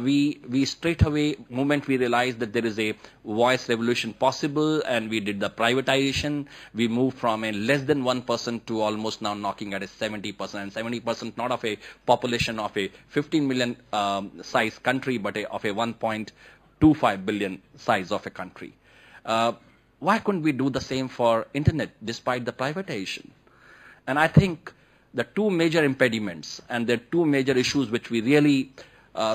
We straight away, moment we realized that there is a voice revolution possible, and we did the privatization, we moved from a less than 1% to almost now knocking at a 70%, and 70% not of a population of a 15 million size country, but of a 1.25 billion size of a country. Why couldn't we do the same for internet despite the privatization? And I think the 2 major impediments and the 2 major issues which we really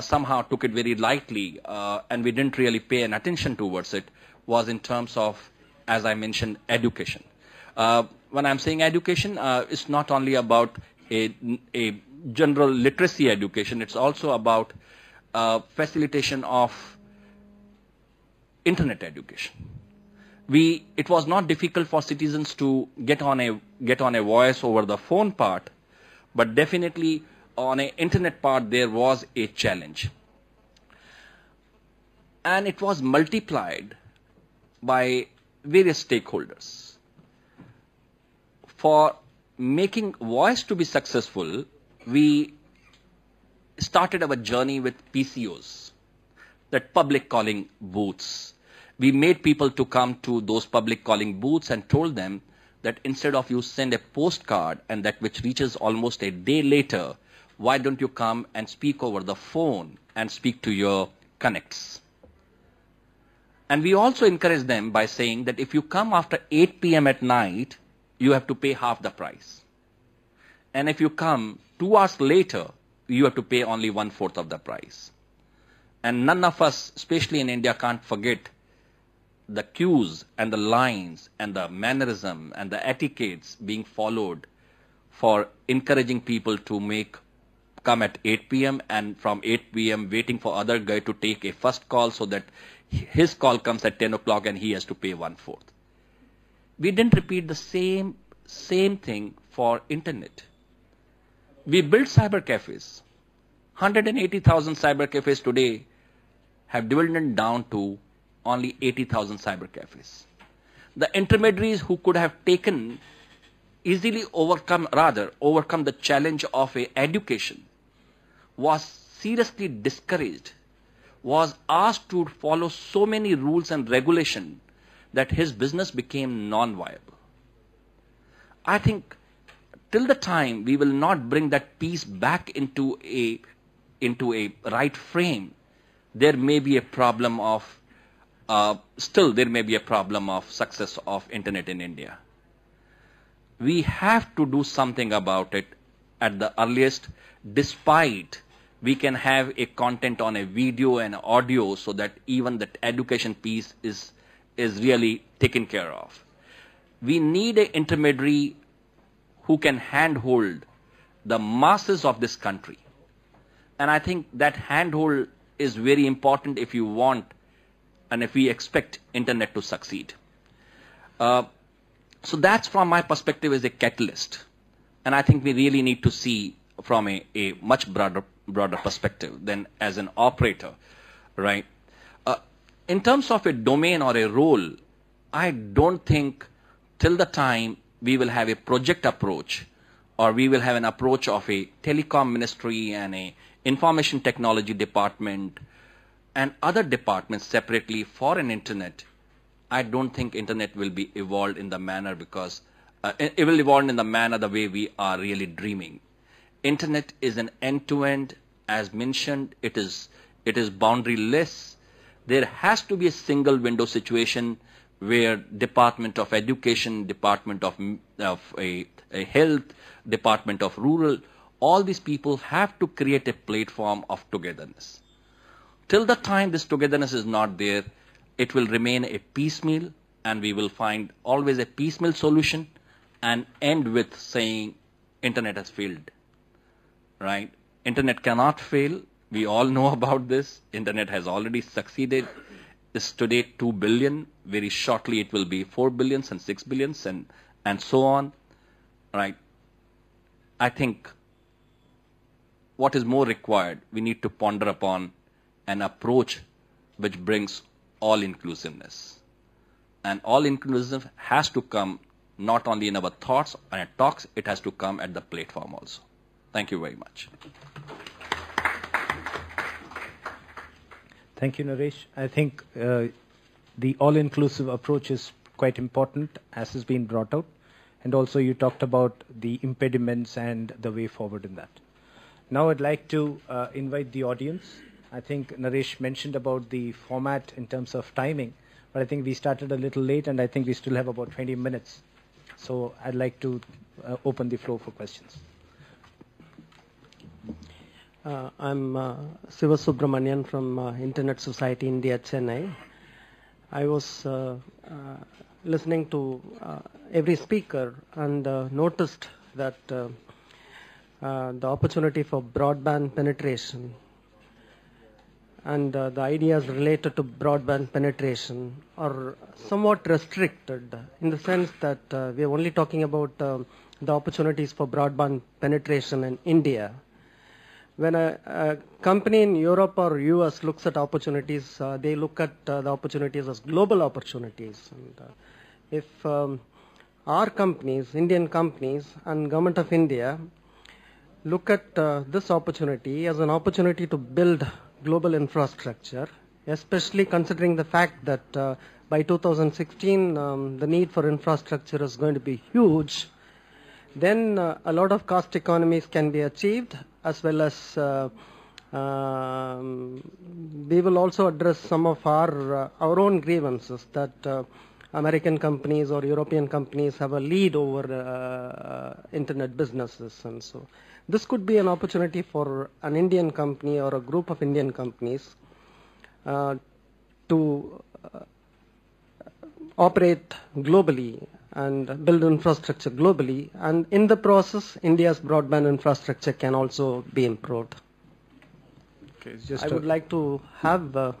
somehow took it very lightly and we didn't really pay an attention towards it was in terms of, as I mentioned, education. When I'm saying education, it's not only about a general literacy education, it's also about facilitation of internet education. It was not difficult for citizens to get on a voice over the phone part, but definitely on an internet part there was a challenge, and it was multiplied by various stakeholders. For making voice to be successful, we started our journey with PCOs, that public calling booths. We made people to come to those public calling booths and told them that instead of you send a postcard and that which reaches almost a day later, why don't you come and speak over the phone and speak to your connects? And we also encourage them by saying that if you come after 8 p.m. at night, you have to pay half the price. And if you come 2 hours later, you have to pay only 1/4 of the price. And none of us, especially in India, can't forget the cues and the lines and the mannerism and the etiquettes being followed for encouraging people to come at 8 p.m. and from 8 p.m. waiting for other guy to take a first call so that his call comes at 10 o'clock and he has to pay 1/4. We didn't repeat the same thing for internet. We built cyber cafes. 180,000 cyber cafes today have dwindled down to only 80,000 cyber cafes. The intermediaries who could have easily overcome the challenge of education was seriously discouraged, was asked to follow so many rules and regulations that his business became non-viable. I think till the time we will not bring that piece back into a right frame, there may be a problem of still there may be a problem of success of internet in India. We have to do something about it at the earliest, despite we can have a content on a video and audio so that even the education piece is really taken care of. We need an intermediary who can handhold the masses of this country. And I think that handhold is very important if you want and if we expect internet to succeed. So that's from my perspective as a catalyst. And I think we really need to see from a much broader perspective than as an operator, right? In terms of a domain or a role, I don't think till the time we will have a project approach or we will have an approach of a telecom ministry and a information technology department and other departments separately for an internet, I don't think internet will be evolved in the manner because it will evolve in the manner the way we are really dreaming. Internet is an end-to-end, as mentioned, it is boundaryless. There has to be a single window situation where Department of Education, Department of Health, Department of Rural, all these people have to create a platform of togetherness. Till the time this togetherness is not there, it will remain a piecemeal, and we will find always a piecemeal solution and end with saying internet has failed, right? Internet cannot fail. We all know about this. Internet has already succeeded. It's today 2 billion. Very shortly it will be 4 billions and 6 billions and so on, right? I think what is more required, we need to ponder upon an approach which brings all-inclusiveness. And all-inclusive has to come not only in our thoughts and talks, it has to come at the platform also. Thank you very much. Thank you, Naresh. I think the all-inclusive approach is quite important, as has been brought out. And also you talked about the impediments and the way forward in that. Now I'd like to invite the audience. I think Naresh mentioned about the format in terms of timing, but I think we started a little late and I think we still have about 20 minutes. So I'd like to open the floor for questions. I'm Siva Subramanian from Internet Society India, Chennai. I was listening to every speaker and noticed that the opportunity for broadband penetration and the ideas related to broadband penetration are somewhat restricted in the sense that we are only talking about the opportunities for broadband penetration in India. When a company in Europe or US looks at opportunities, they look at the opportunities as global opportunities. And if our companies, Indian companies and Government of India look at this opportunity as an opportunity to build global infrastructure, especially considering the fact that by 2016 the need for infrastructure is going to be huge, then a lot of cost economies can be achieved, as well as we will also address some of our own grievances that American companies or European companies have a lead over internet businesses. And so this could be an opportunity for an Indian company or a group of Indian companies to operate globally and build infrastructure globally, and in the process India's broadband infrastructure can also be improved. Okay, I would like to have the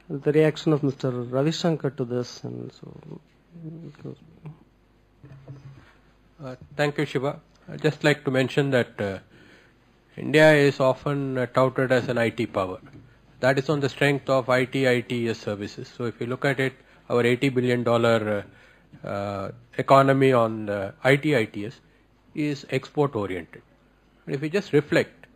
reaction of Mr. Ravi Shankar to this. And so, Thank you, Shiva. I'd just like to mention that India is often touted as an IT power. That is on the strength of ITS services. So if you look at it, our $80 billion economy on the ITS is export oriented. If we just reflect,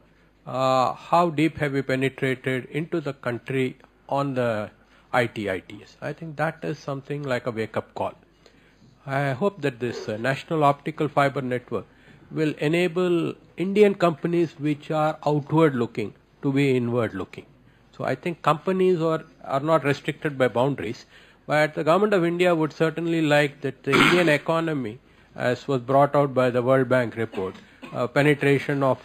how deep have we penetrated into the country on the ITS? I think that is something like a wake-up call. I hope that this National Optical Fiber Network will enable Indian companies which are outward looking to be inward looking. So I think companies are not restricted by boundaries, but the government of India would certainly like that the Indian economy, as was brought out by the World Bank report, penetration of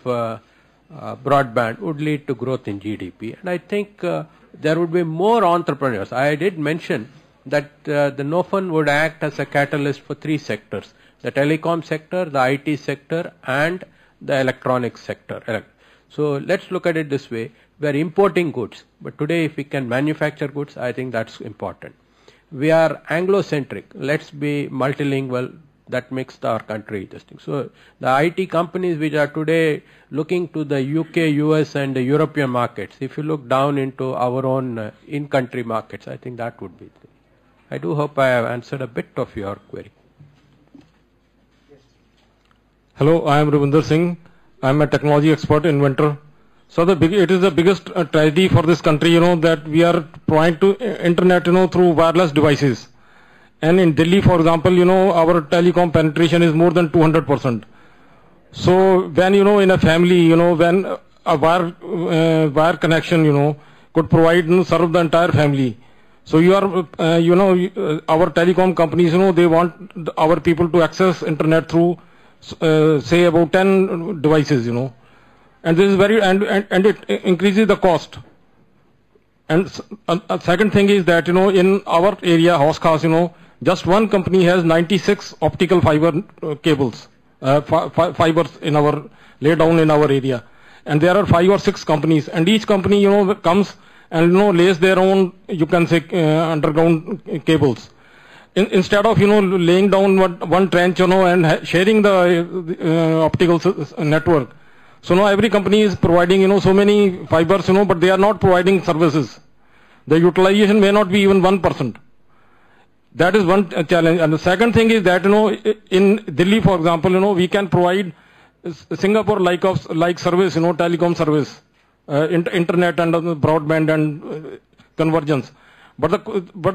broadband would lead to growth in GDP. And I think there would be more entrepreneurs. I did mention that the NOFN would act as a catalyst for 3 sectors: the telecom sector, the IT sector, and the electronics sector. So let's look at it this way. We are importing goods, but today if we can manufacture goods, I think that's important. We are Anglo-centric. Let's be multilingual. That makes our country interesting. So the IT companies which are today looking to the UK, US and the European markets, if you look down into our own in-country markets, I think that would be. I do hope I have answered a bit of your query. Hello, I am Ravinder Singh. I am a technology expert inventor. So it is the biggest tragedy for this country, that we are providing to internet, through wireless devices. And in Delhi, for example, our telecom penetration is more than 200%. So when, in a family, when a wire connection, could provide, serve the entire family. So you are, our telecom companies, they want our people to access internet through, say about 10 devices, And this is very, and it increases the cost. And a second thing is that, in our area, House, just one company has 96 optical fiber cables, fibers in our, laid down in our area. And there are 5 or 6 companies, and each company, comes and, lays their own, you can say, underground cables. Instead of, laying down one trench, and sharing the optical network. So now every company is providing, so many fibers, but they are not providing services. The utilization may not be even 1%. That is one challenge. And the second thing is that, in Delhi, for example, we can provide Singapore-like service, telecom service, internet and broadband and convergence. But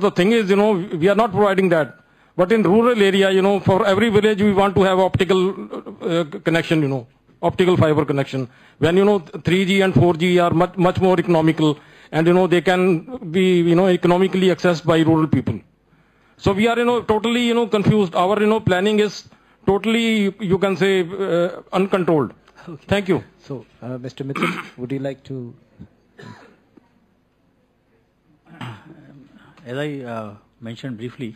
the thing is, we are not providing that. But in rural area, for every village, we want to have optical connection, optical fiber connection. When, 3G and 4G are much more economical, and, they can be, economically accessed by rural people. So we are, totally, confused. Our, planning is totally, you can say, uncontrolled. Okay. Thank you. So, Mr. Mittal, would you like to? As I mentioned briefly,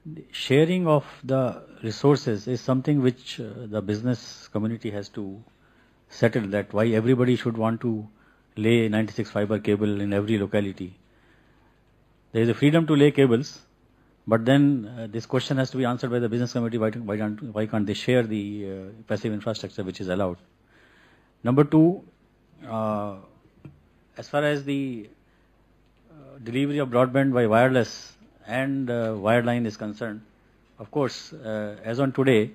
the sharing of the resources is something which the business community has to settle, that why everybody should want to lay 96 fiber cable in every locality. There is a freedom to lay cables, but then this question has to be answered by the business committee. Why can't they share the passive infrastructure which is allowed? Number 2, as far as the delivery of broadband by wireless and wireline is concerned, of course, as on today,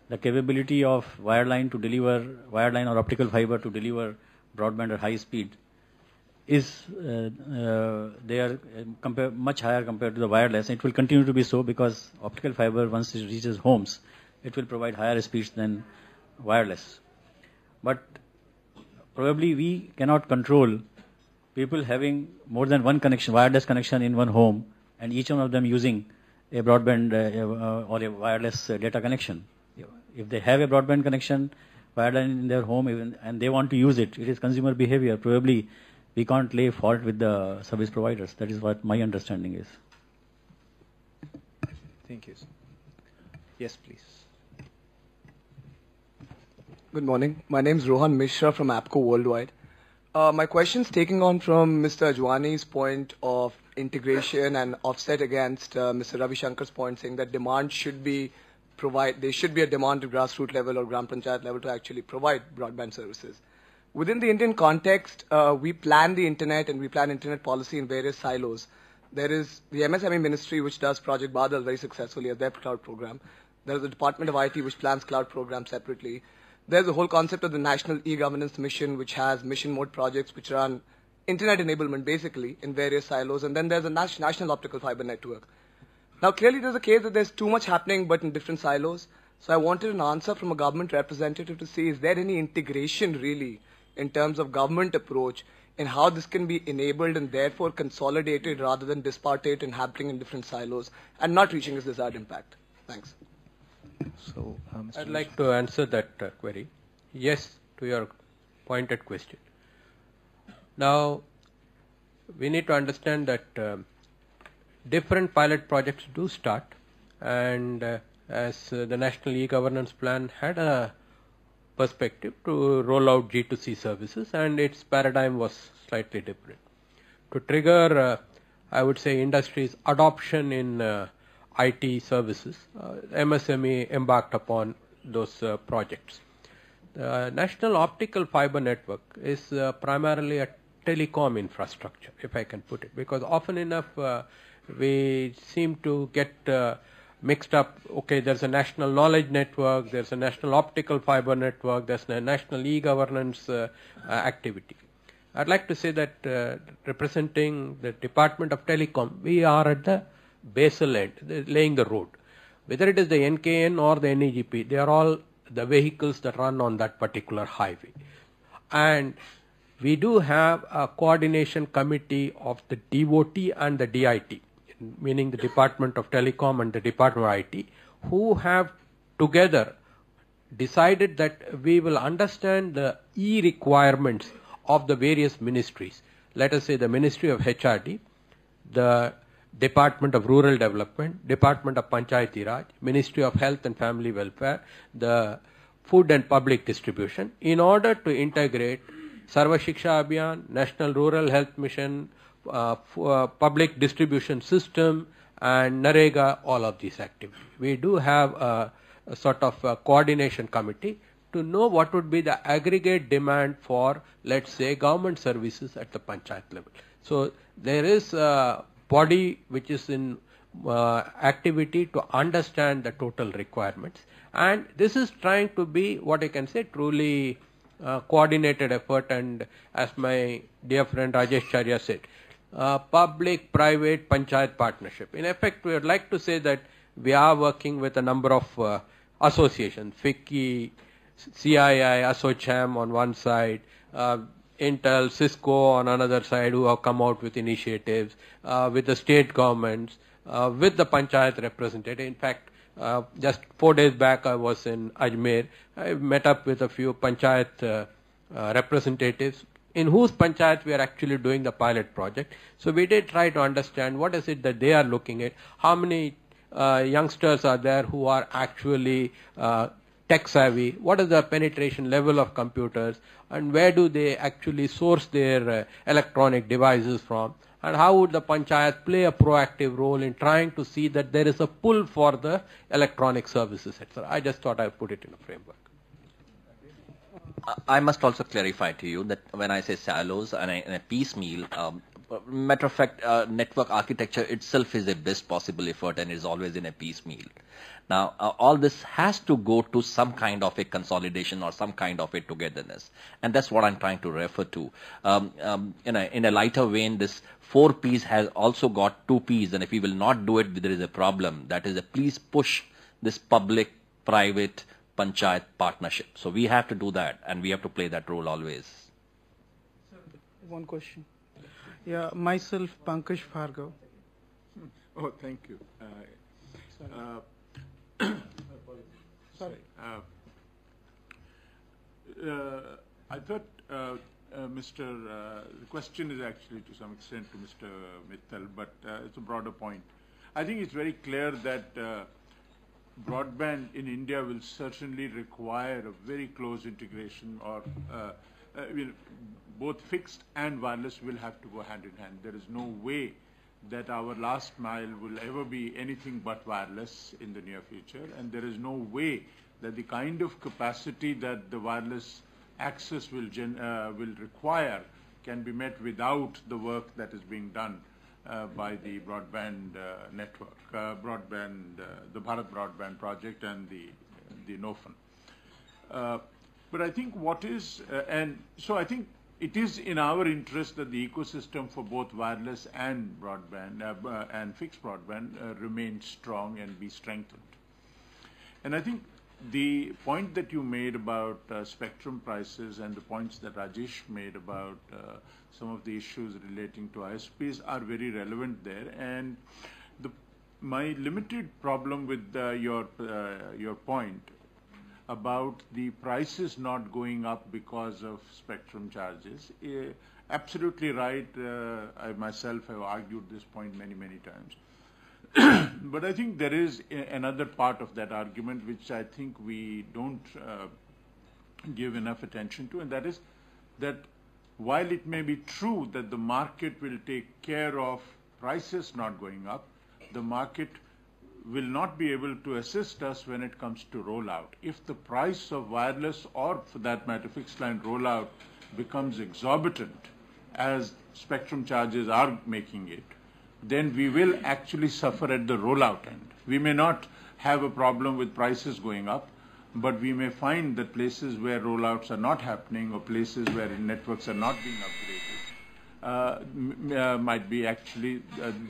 the capability of wireline or optical fiber to deliver broadband at high speed is they are much higher compared to the wireless. It will continue to be so because optical fiber, once it reaches homes, it will provide higher speeds than wireless. But probably we cannot control people having more than one connection, wireless connection in one home, and each one of them using a broadband or a wireless data connection. If they have a broadband connection, wireline in their home, and they want to use it, it is consumer behavior. Probably we can't lay fault with the service providers. That is what my understanding is. Thank you. Yes, please. Good morning. My name is Rohan Mishra from APCO Worldwide. My question is taking on from Mr. Ajwani's point of integration and offset against Mr. Ravi Shankar's point saying that demand should be there should be a demand at grassroots level or Gram Panchayat level to actually provide broadband services. Within the Indian context, we plan the internet and we plan internet policy in various silos. There is the MSME ministry which does Project Badal very successfully as their cloud program. There is the Department of IT which plans cloud programs separately. There's the whole concept of the National E-Governance Mission which has mission mode projects which run internet enablement basically in various silos. And then there's a national optical fiber network. Now clearly there's a case that there's too much happening but in different silos. So I wanted an answer from a government representative to see is there any integration really in terms of government approach in how this can be enabled and therefore consolidated rather than disparate and happening in different silos and not reaching its desired impact? Thanks. So, I'd like to answer that query. Yes, to your pointed question. Now, we need to understand that different pilot projects do start, and as the National E-Governance Plan had a perspective to roll out G2C services, and its paradigm was slightly different. To trigger, I would say, industry's adoption in IT services, MSME embarked upon those projects. The National Optical Fiber Network is primarily a telecom infrastructure, if I can put it, because often enough we seem to get mixed up. Okay, there's a national knowledge network, there's a national optical fiber network, there's a national e-governance activity. I'd like to say that representing the Department of Telecom, we are at the basal end, laying the road. Whether it is the NKN or the NEGP, they are all the vehicles that run on that particular highway. And we do have a coordination committee of the DOT and the DIT, meaning the Department of Telecom and the Department of IT, who have together decided that we will understand the requirements of the various ministries. Let us say the Ministry of HRD, the Department of Rural Development, Department of Panchayati Raj, Ministry of Health and Family Welfare, the Food and Public Distribution, in order to integrate Sarva Shiksha Abhiyan, National Rural Health Mission, Public Distribution System, and NREGA, all of these activities. We do have a sort of a coordination committee to know what would be the aggregate demand for, let's say, government services at the panchayat level. So there is a body which is in activity to understand the total requirements, and this is trying to be what I can say truly coordinated effort. And as my dear friend Rajesh Charya said, public-private panchayat partnership. In effect, we would like to say that we are working with a number of associations, FICCI, CII, ASOCHAM on one side, Intel, Cisco on another side, who have come out with initiatives, with the state governments, with the panchayat representative. In fact, just 4 days back I was in Ajmer. I met up with a few panchayat representatives in whose panchayat we are actually doing the pilot project. So we did try to understand what is it that they are looking at, how many youngsters are there who are actually tech savvy, what is the penetration level of computers, and where do they actually source their electronic devices from, and how would the panchayat play a proactive role in trying to see that there is a pull for the electronic services, etc. I just thought I would put it in a framework. I must also clarify to you that when I say silos and a piecemeal, matter of fact, network architecture itself is a best possible effort and is always in a piecemeal. Now, all this has to go to some kind of a consolidation or some kind of a togetherness. And that's what I'm trying to refer to. In a lighter vein, this 4 Ps has also got 2 Ps. And if we will not do it, there is a problem. That is, please push this public-private panchayat partnership. So we have to do that, and we have to play that role always. One question. Yeah, myself, Pankaj Bhargav. Oh, thank you. Sorry. I thought the question is actually to some extent to Mr. Mittal, but it's a broader point. I think it's very clear that broadband in India will certainly require a very close integration, or both fixed and wireless will have to go hand in hand. There is no way that our last mile will ever be anything but wireless in the near future, and there is no way that the kind of capacity that the wireless access will require can be met without the work that is being done by the broadband network, the Bharat Broadband project and the NOFN. But I think so I think it is in our interest that the ecosystem for both wireless and broadband and fixed broadband remain strong and be strengthened. And I think the point that you made about spectrum prices and the points that Rajesh made about some of the issues relating to ISPs are very relevant there. And my limited problem with your point about the prices not going up because of spectrum charges, absolutely right. I myself have argued this point many, many times. But I think there is another part of that argument which I think we don't give enough attention to, and that is that while it may be true that the market will take care of prices not going up, the market will not be able to assist us when it comes to rollout. If the price of wireless, or for that matter fixed line rollout, becomes exorbitant, as spectrum charges are making it, then we will actually suffer at the rollout end. We may not have a problem with prices going up, but we may find that places where rollouts are not happening or places where networks are not being upgraded might be actually,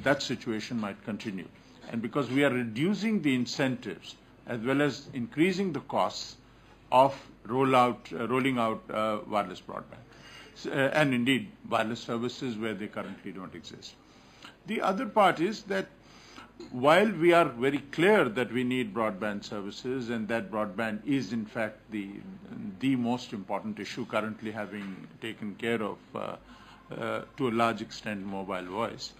that situation might continue. And because we are reducing the incentives as well as increasing the costs of rolling out wireless broadband, and indeed wireless services where they currently don't exist. The other part is that while we are very clear that we need broadband services and that broadband is in fact the most important issue currently, having taken care of to a large extent mobile voice,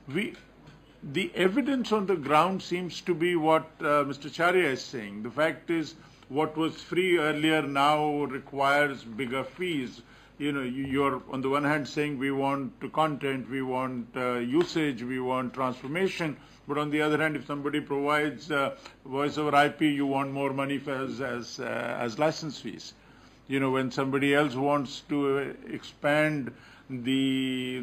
the evidence on the ground seems to be what Mr. Charya is saying. The fact is, what was free earlier now requires bigger fees. You know, you're on the one hand saying we want content, we want usage, we want transformation, but on the other hand, if somebody provides voice over IP, you want more money as license fees. You know, when somebody else wants to expand the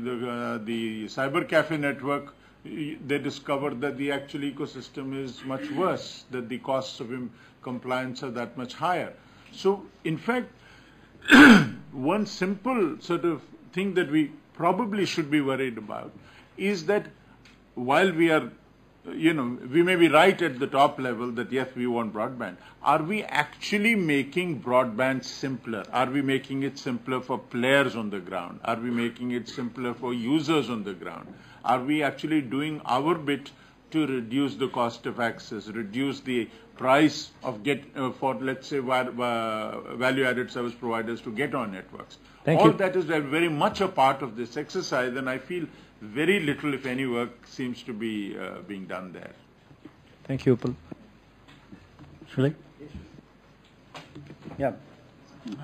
cyber cafe network, they discover that the actual ecosystem is much worse, that the costs of compliance are that much higher. So, in fact, one simple sort of thing that we probably should be worried about is that while we are, you know, we may be right at the top level that yes, we want broadband. Are we actually making broadband simpler? Are we making it simpler for players on the ground? Are we making it simpler for users on the ground? Are we actually doing our bit to reduce the cost of access, reduce the price of for, let's say, value-added service providers to get on networks? All that is very much a part of this exercise, and I feel very little, if any, work seems to be being done there. Thank you, Upal. Should I? Yeah.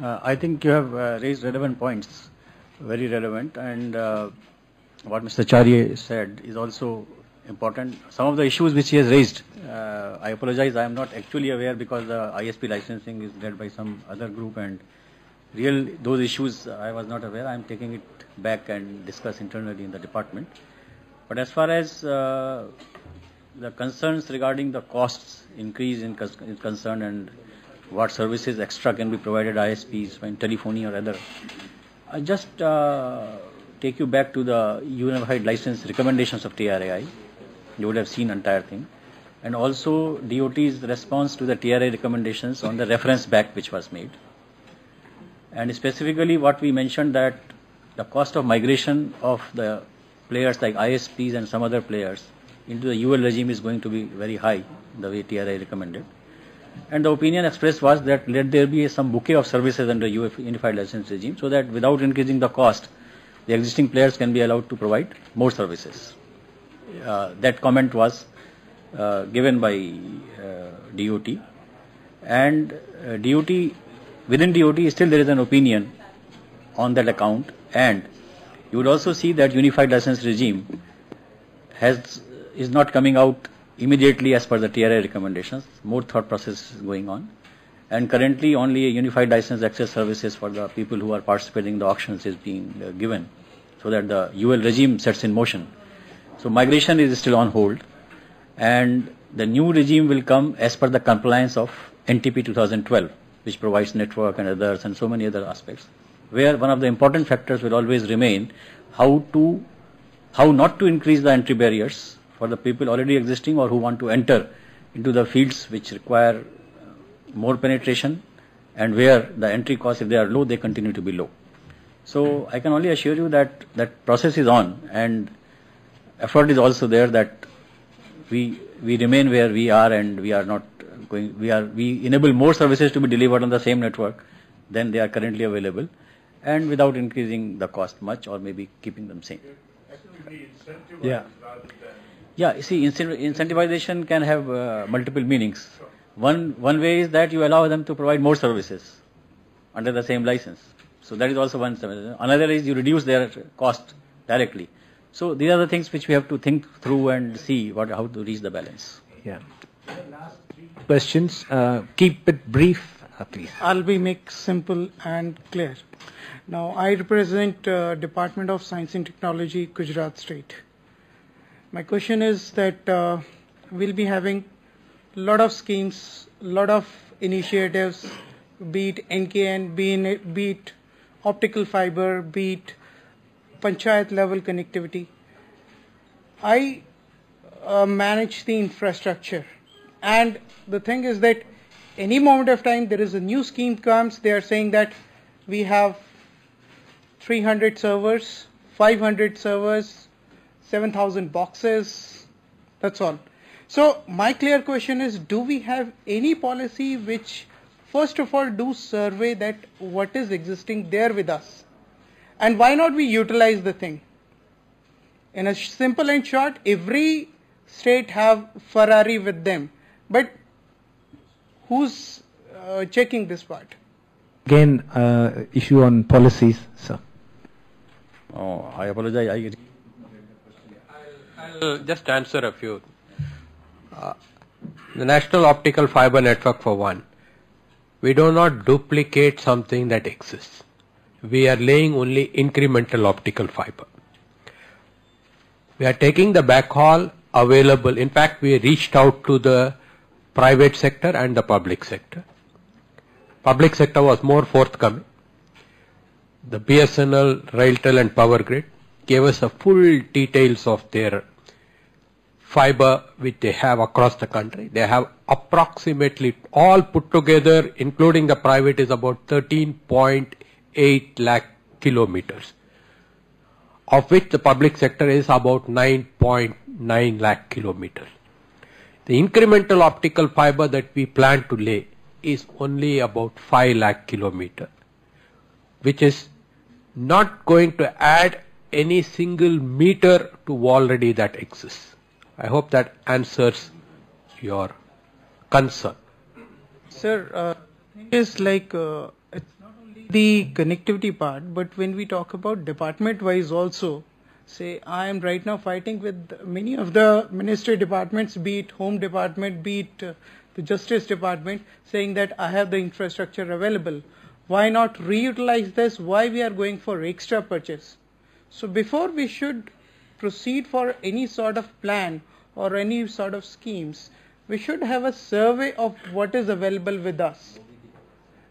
I think you have raised relevant points, very relevant, and what Mr. Charya said is also important. Some of the issues which he has raised, I apologize, I am not actually aware because the ISP licensing is led by some other group, and those issues I was not aware. I am taking it back and discuss internally in the department. But as far as the concerns regarding the costs increase is concerned and what services extra can be provided ISPs in telephony or other, I just take you back to the unified license recommendations of TRAI. You would have seen entire thing. And also DOT's response to the TRAI recommendations on the reference back which was made. And specifically what we mentioned that the cost of migration of the players like ISPs and some other players into the UL regime is going to be very high, the way TRAI recommended. And the opinion expressed was that let there be some bouquet of services under unified license regime so that without increasing the cost, the existing players can be allowed to provide more services. That comment was given by DOT, and within DOT still there is an opinion on that account, and you would also see that unified license regime is not coming out immediately as per the TRAI recommendations. More thought process is going on, and currently only a unified license access services for the people who are participating in the auctions is being given, so that the UL regime sets in motion. So migration is still on hold, and the new regime will come as per the compliance of NTP 2012, which provides network and others and so many other aspects, where one of the important factors will always remain how not to increase the entry barriers for the people already existing or who want to enter into the fields which require more penetration, and where the entry costs, if they are low, they continue to be low. So I can only assure you that that process is on, and effort is also there that we remain where we are, and we are not going. We enable more services to be delivered on the same network than they are currently available, and without increasing the cost much or maybe keeping them same. Yeah. Yeah, see, incentivization can have multiple meanings. One way is that you allow them to provide more services under the same license. So that is also one service. Another is you reduce their cost directly. So these are the things which we have to think through and see how to reach the balance. Yeah. Last 3 questions. Keep it brief, please. I'll make simple and clear. Now, I represent Department of Science and Technology, Gujarat State. My question is that we'll be having a lot of schemes, a lot of initiatives, be it NKN, be it optical fiber, be it panchayat level connectivity. I manage the infrastructure, and the thing is that any moment of time there is a new scheme comes, they are saying that we have 300 servers, 500 servers, 7,000 boxes, that's all. So my clear question is, do we have any policy which first of all do survey that what is existing there with us, and why not we utilize the thing? In a simple and short, every state have Ferrari with them, but who's checking this part? Again, issue on policies, sir. Oh, I apologize. I'll just answer a few. The National Optical Fiber Network, for one, we do not duplicate something that exists. We are laying only incremental optical fiber. We are taking the backhaul available. In fact, we reached out to the private sector and the public sector. Public sector was more forthcoming. The BSNL, Railtel and Power Grid gave us a full details of their fiber which they have across the country. They have approximately all put together, including the private, is about 13.8 lakh kilometers, of which the public sector is about 9.9 lakh kilometers. The incremental optical fiber that we plan to lay is only about 5 lakh kilometers, which is not going to add any single meter to already that exists. I hope that answers your concern. Sir, it's like it's not only the connectivity part, but when we talk about department-wise also, say I am right now fighting with many of the ministry departments, be it Home Department, be it the Justice Department, saying that I have the infrastructure available. Why not reutilize this? Why we are going for extra purchase? So before we should proceed for any sort of plan or any sort of schemes, we should have a survey of what is available with us.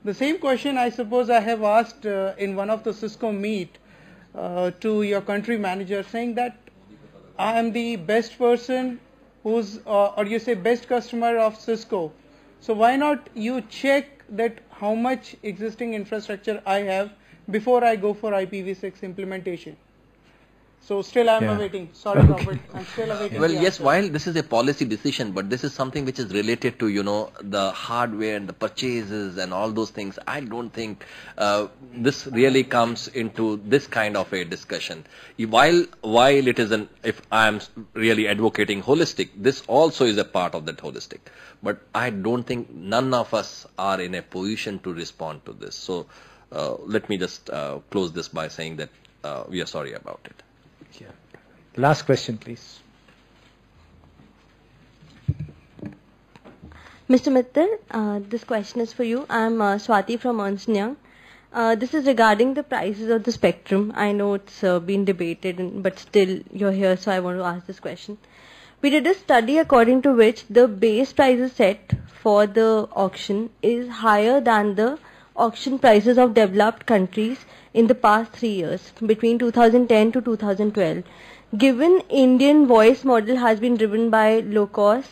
The same question I suppose I have asked in one of the Cisco meet to your country manager, saying that I am the best person who's, or you say best customer of Cisco. So why not you check that how much existing infrastructure I have before I go for IPv6 implementation? So still I am awaiting. Sorry, Robert. I'm still awaiting. Well, yes, while this is a policy decision, but this is something which is related to, the hardware and the purchases and all those things. I don't think this really comes into this kind of a discussion. While it is if I am really advocating holistic, this also is a part of that holistic. But I don't think none of us are in a position to respond to this. So let me just close this by saying that we are sorry about it. Yeah. Last question, please. Mr. Mittal, this question is for you. I'm Swati from Ernst & Young. This is regarding the prices of the spectrum. I know it's been debated, but still you're here, so I want to ask this question. We did a study according to which the base prices set for the auction is higher than the auction prices of developed countries in the past 3 years, between 2010 to 2012. Given Indian voice model has been driven by low cost,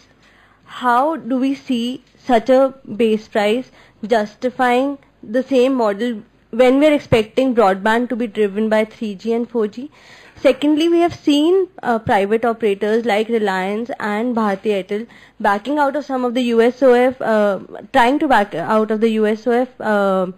how do we see such a base price justifying the same model when we're expecting broadband to be driven by 3G and 4G? Secondly, we have seen private operators like Reliance and Bharti Airtel backing out of some of the USOF, trying to back out of the USOF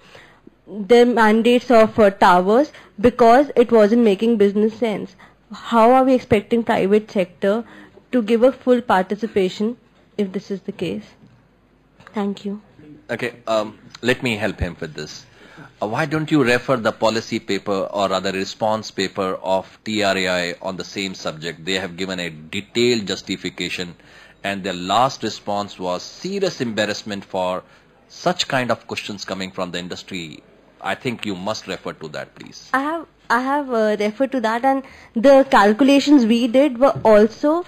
their mandates of towers because it wasn't making business sense. How are we expecting private sector to give a full participation if this is the case? Thank you. Okay, let me help him with this. Why don't you refer the policy paper or rather response paper of TRAI on the same subject? They have given a detailed justification and their last response was serious embarrassment for such kind of questions coming from the industry. I think you must refer to that, please. I have referred to that, and the calculations we did were also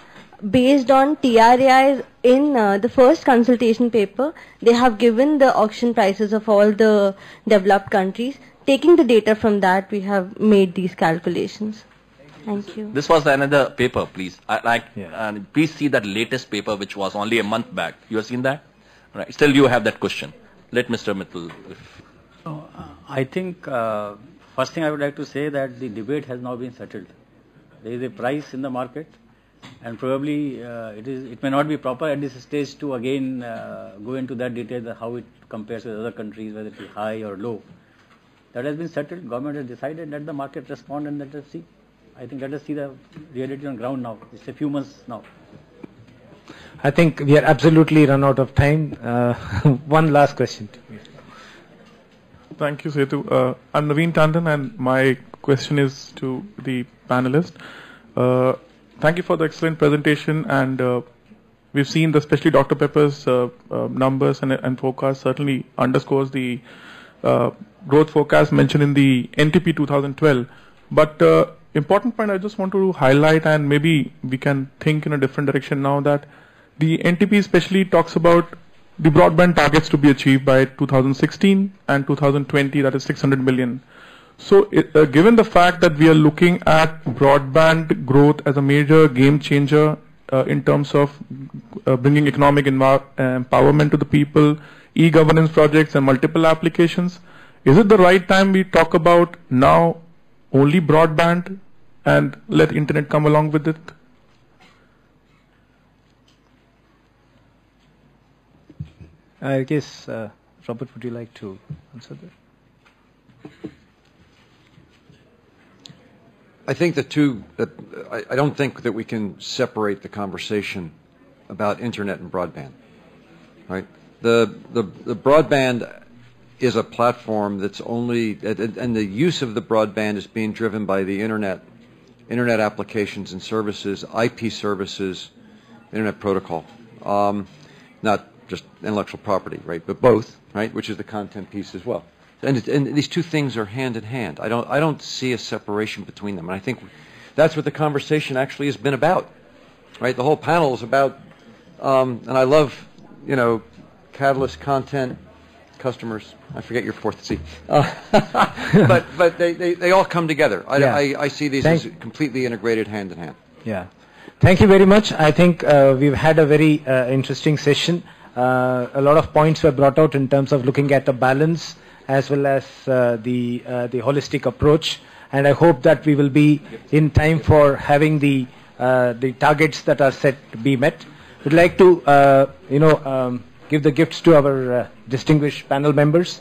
based on TRAI's in the first consultation paper. They have given the auction prices of all the developed countries. Taking the data from that, we have made these calculations. Thank you. This was another paper, please. Please see that latest paper, which was only a month back. You have seen that? Right. Still, you have that question. Let Mr. Mittal. I think first thing I would like to say that the debate has now been settled. There is a price in the market, and probably it may not be proper at this stage to again go into that detail how it compares with other countries, whether it be high or low. That has been settled. Government has decided. Let the market respond and let us see. I think let us see the reality on ground now. It's a few months now. I think we are absolutely run out of time. One last question. Thank you, Setu. I'm Naveen Tandon, and my question is to the panelist. Thank you for the excellent presentation, and we've seen, especially Dr. Pepper's numbers and forecast certainly underscores the growth forecast mentioned in the NTP 2012. But important point I just want to highlight, and maybe we can think in a different direction now, that the NTP especially talks about the broadband targets to be achieved by 2016 and 2020, that is 600 million. So given the fact that we are looking at broadband growth as a major game changer in terms of bringing economic empowerment to the people, e-governance projects and multiple applications, is it the right time we talk about now only broadband and let internet come along with it? I guess, Robert, would you like to answer that? I think I don't think that we can separate the conversation about internet and broadband. Right? The broadband is a platform that's only, and the use of the broadband is being driven by the internet applications and services, IP services, internet protocol, not just intellectual property, right? But both, right? Which is the content piece as well. And these two things are hand in hand. I don't see a separation between them. And I think that's what the conversation actually has been about, right? The whole panel is about, and I love, catalyst, content, customers. I forget your fourth C. But they all come together. I see these as completely integrated hand in hand. Yeah. Thank you very much. I think we've had a very interesting session. A lot of points were brought out in terms of looking at the balance as well as the holistic approach, and I hope that we will be in time for having the targets that are set to be met. We'd like to give the gifts to our distinguished panel members.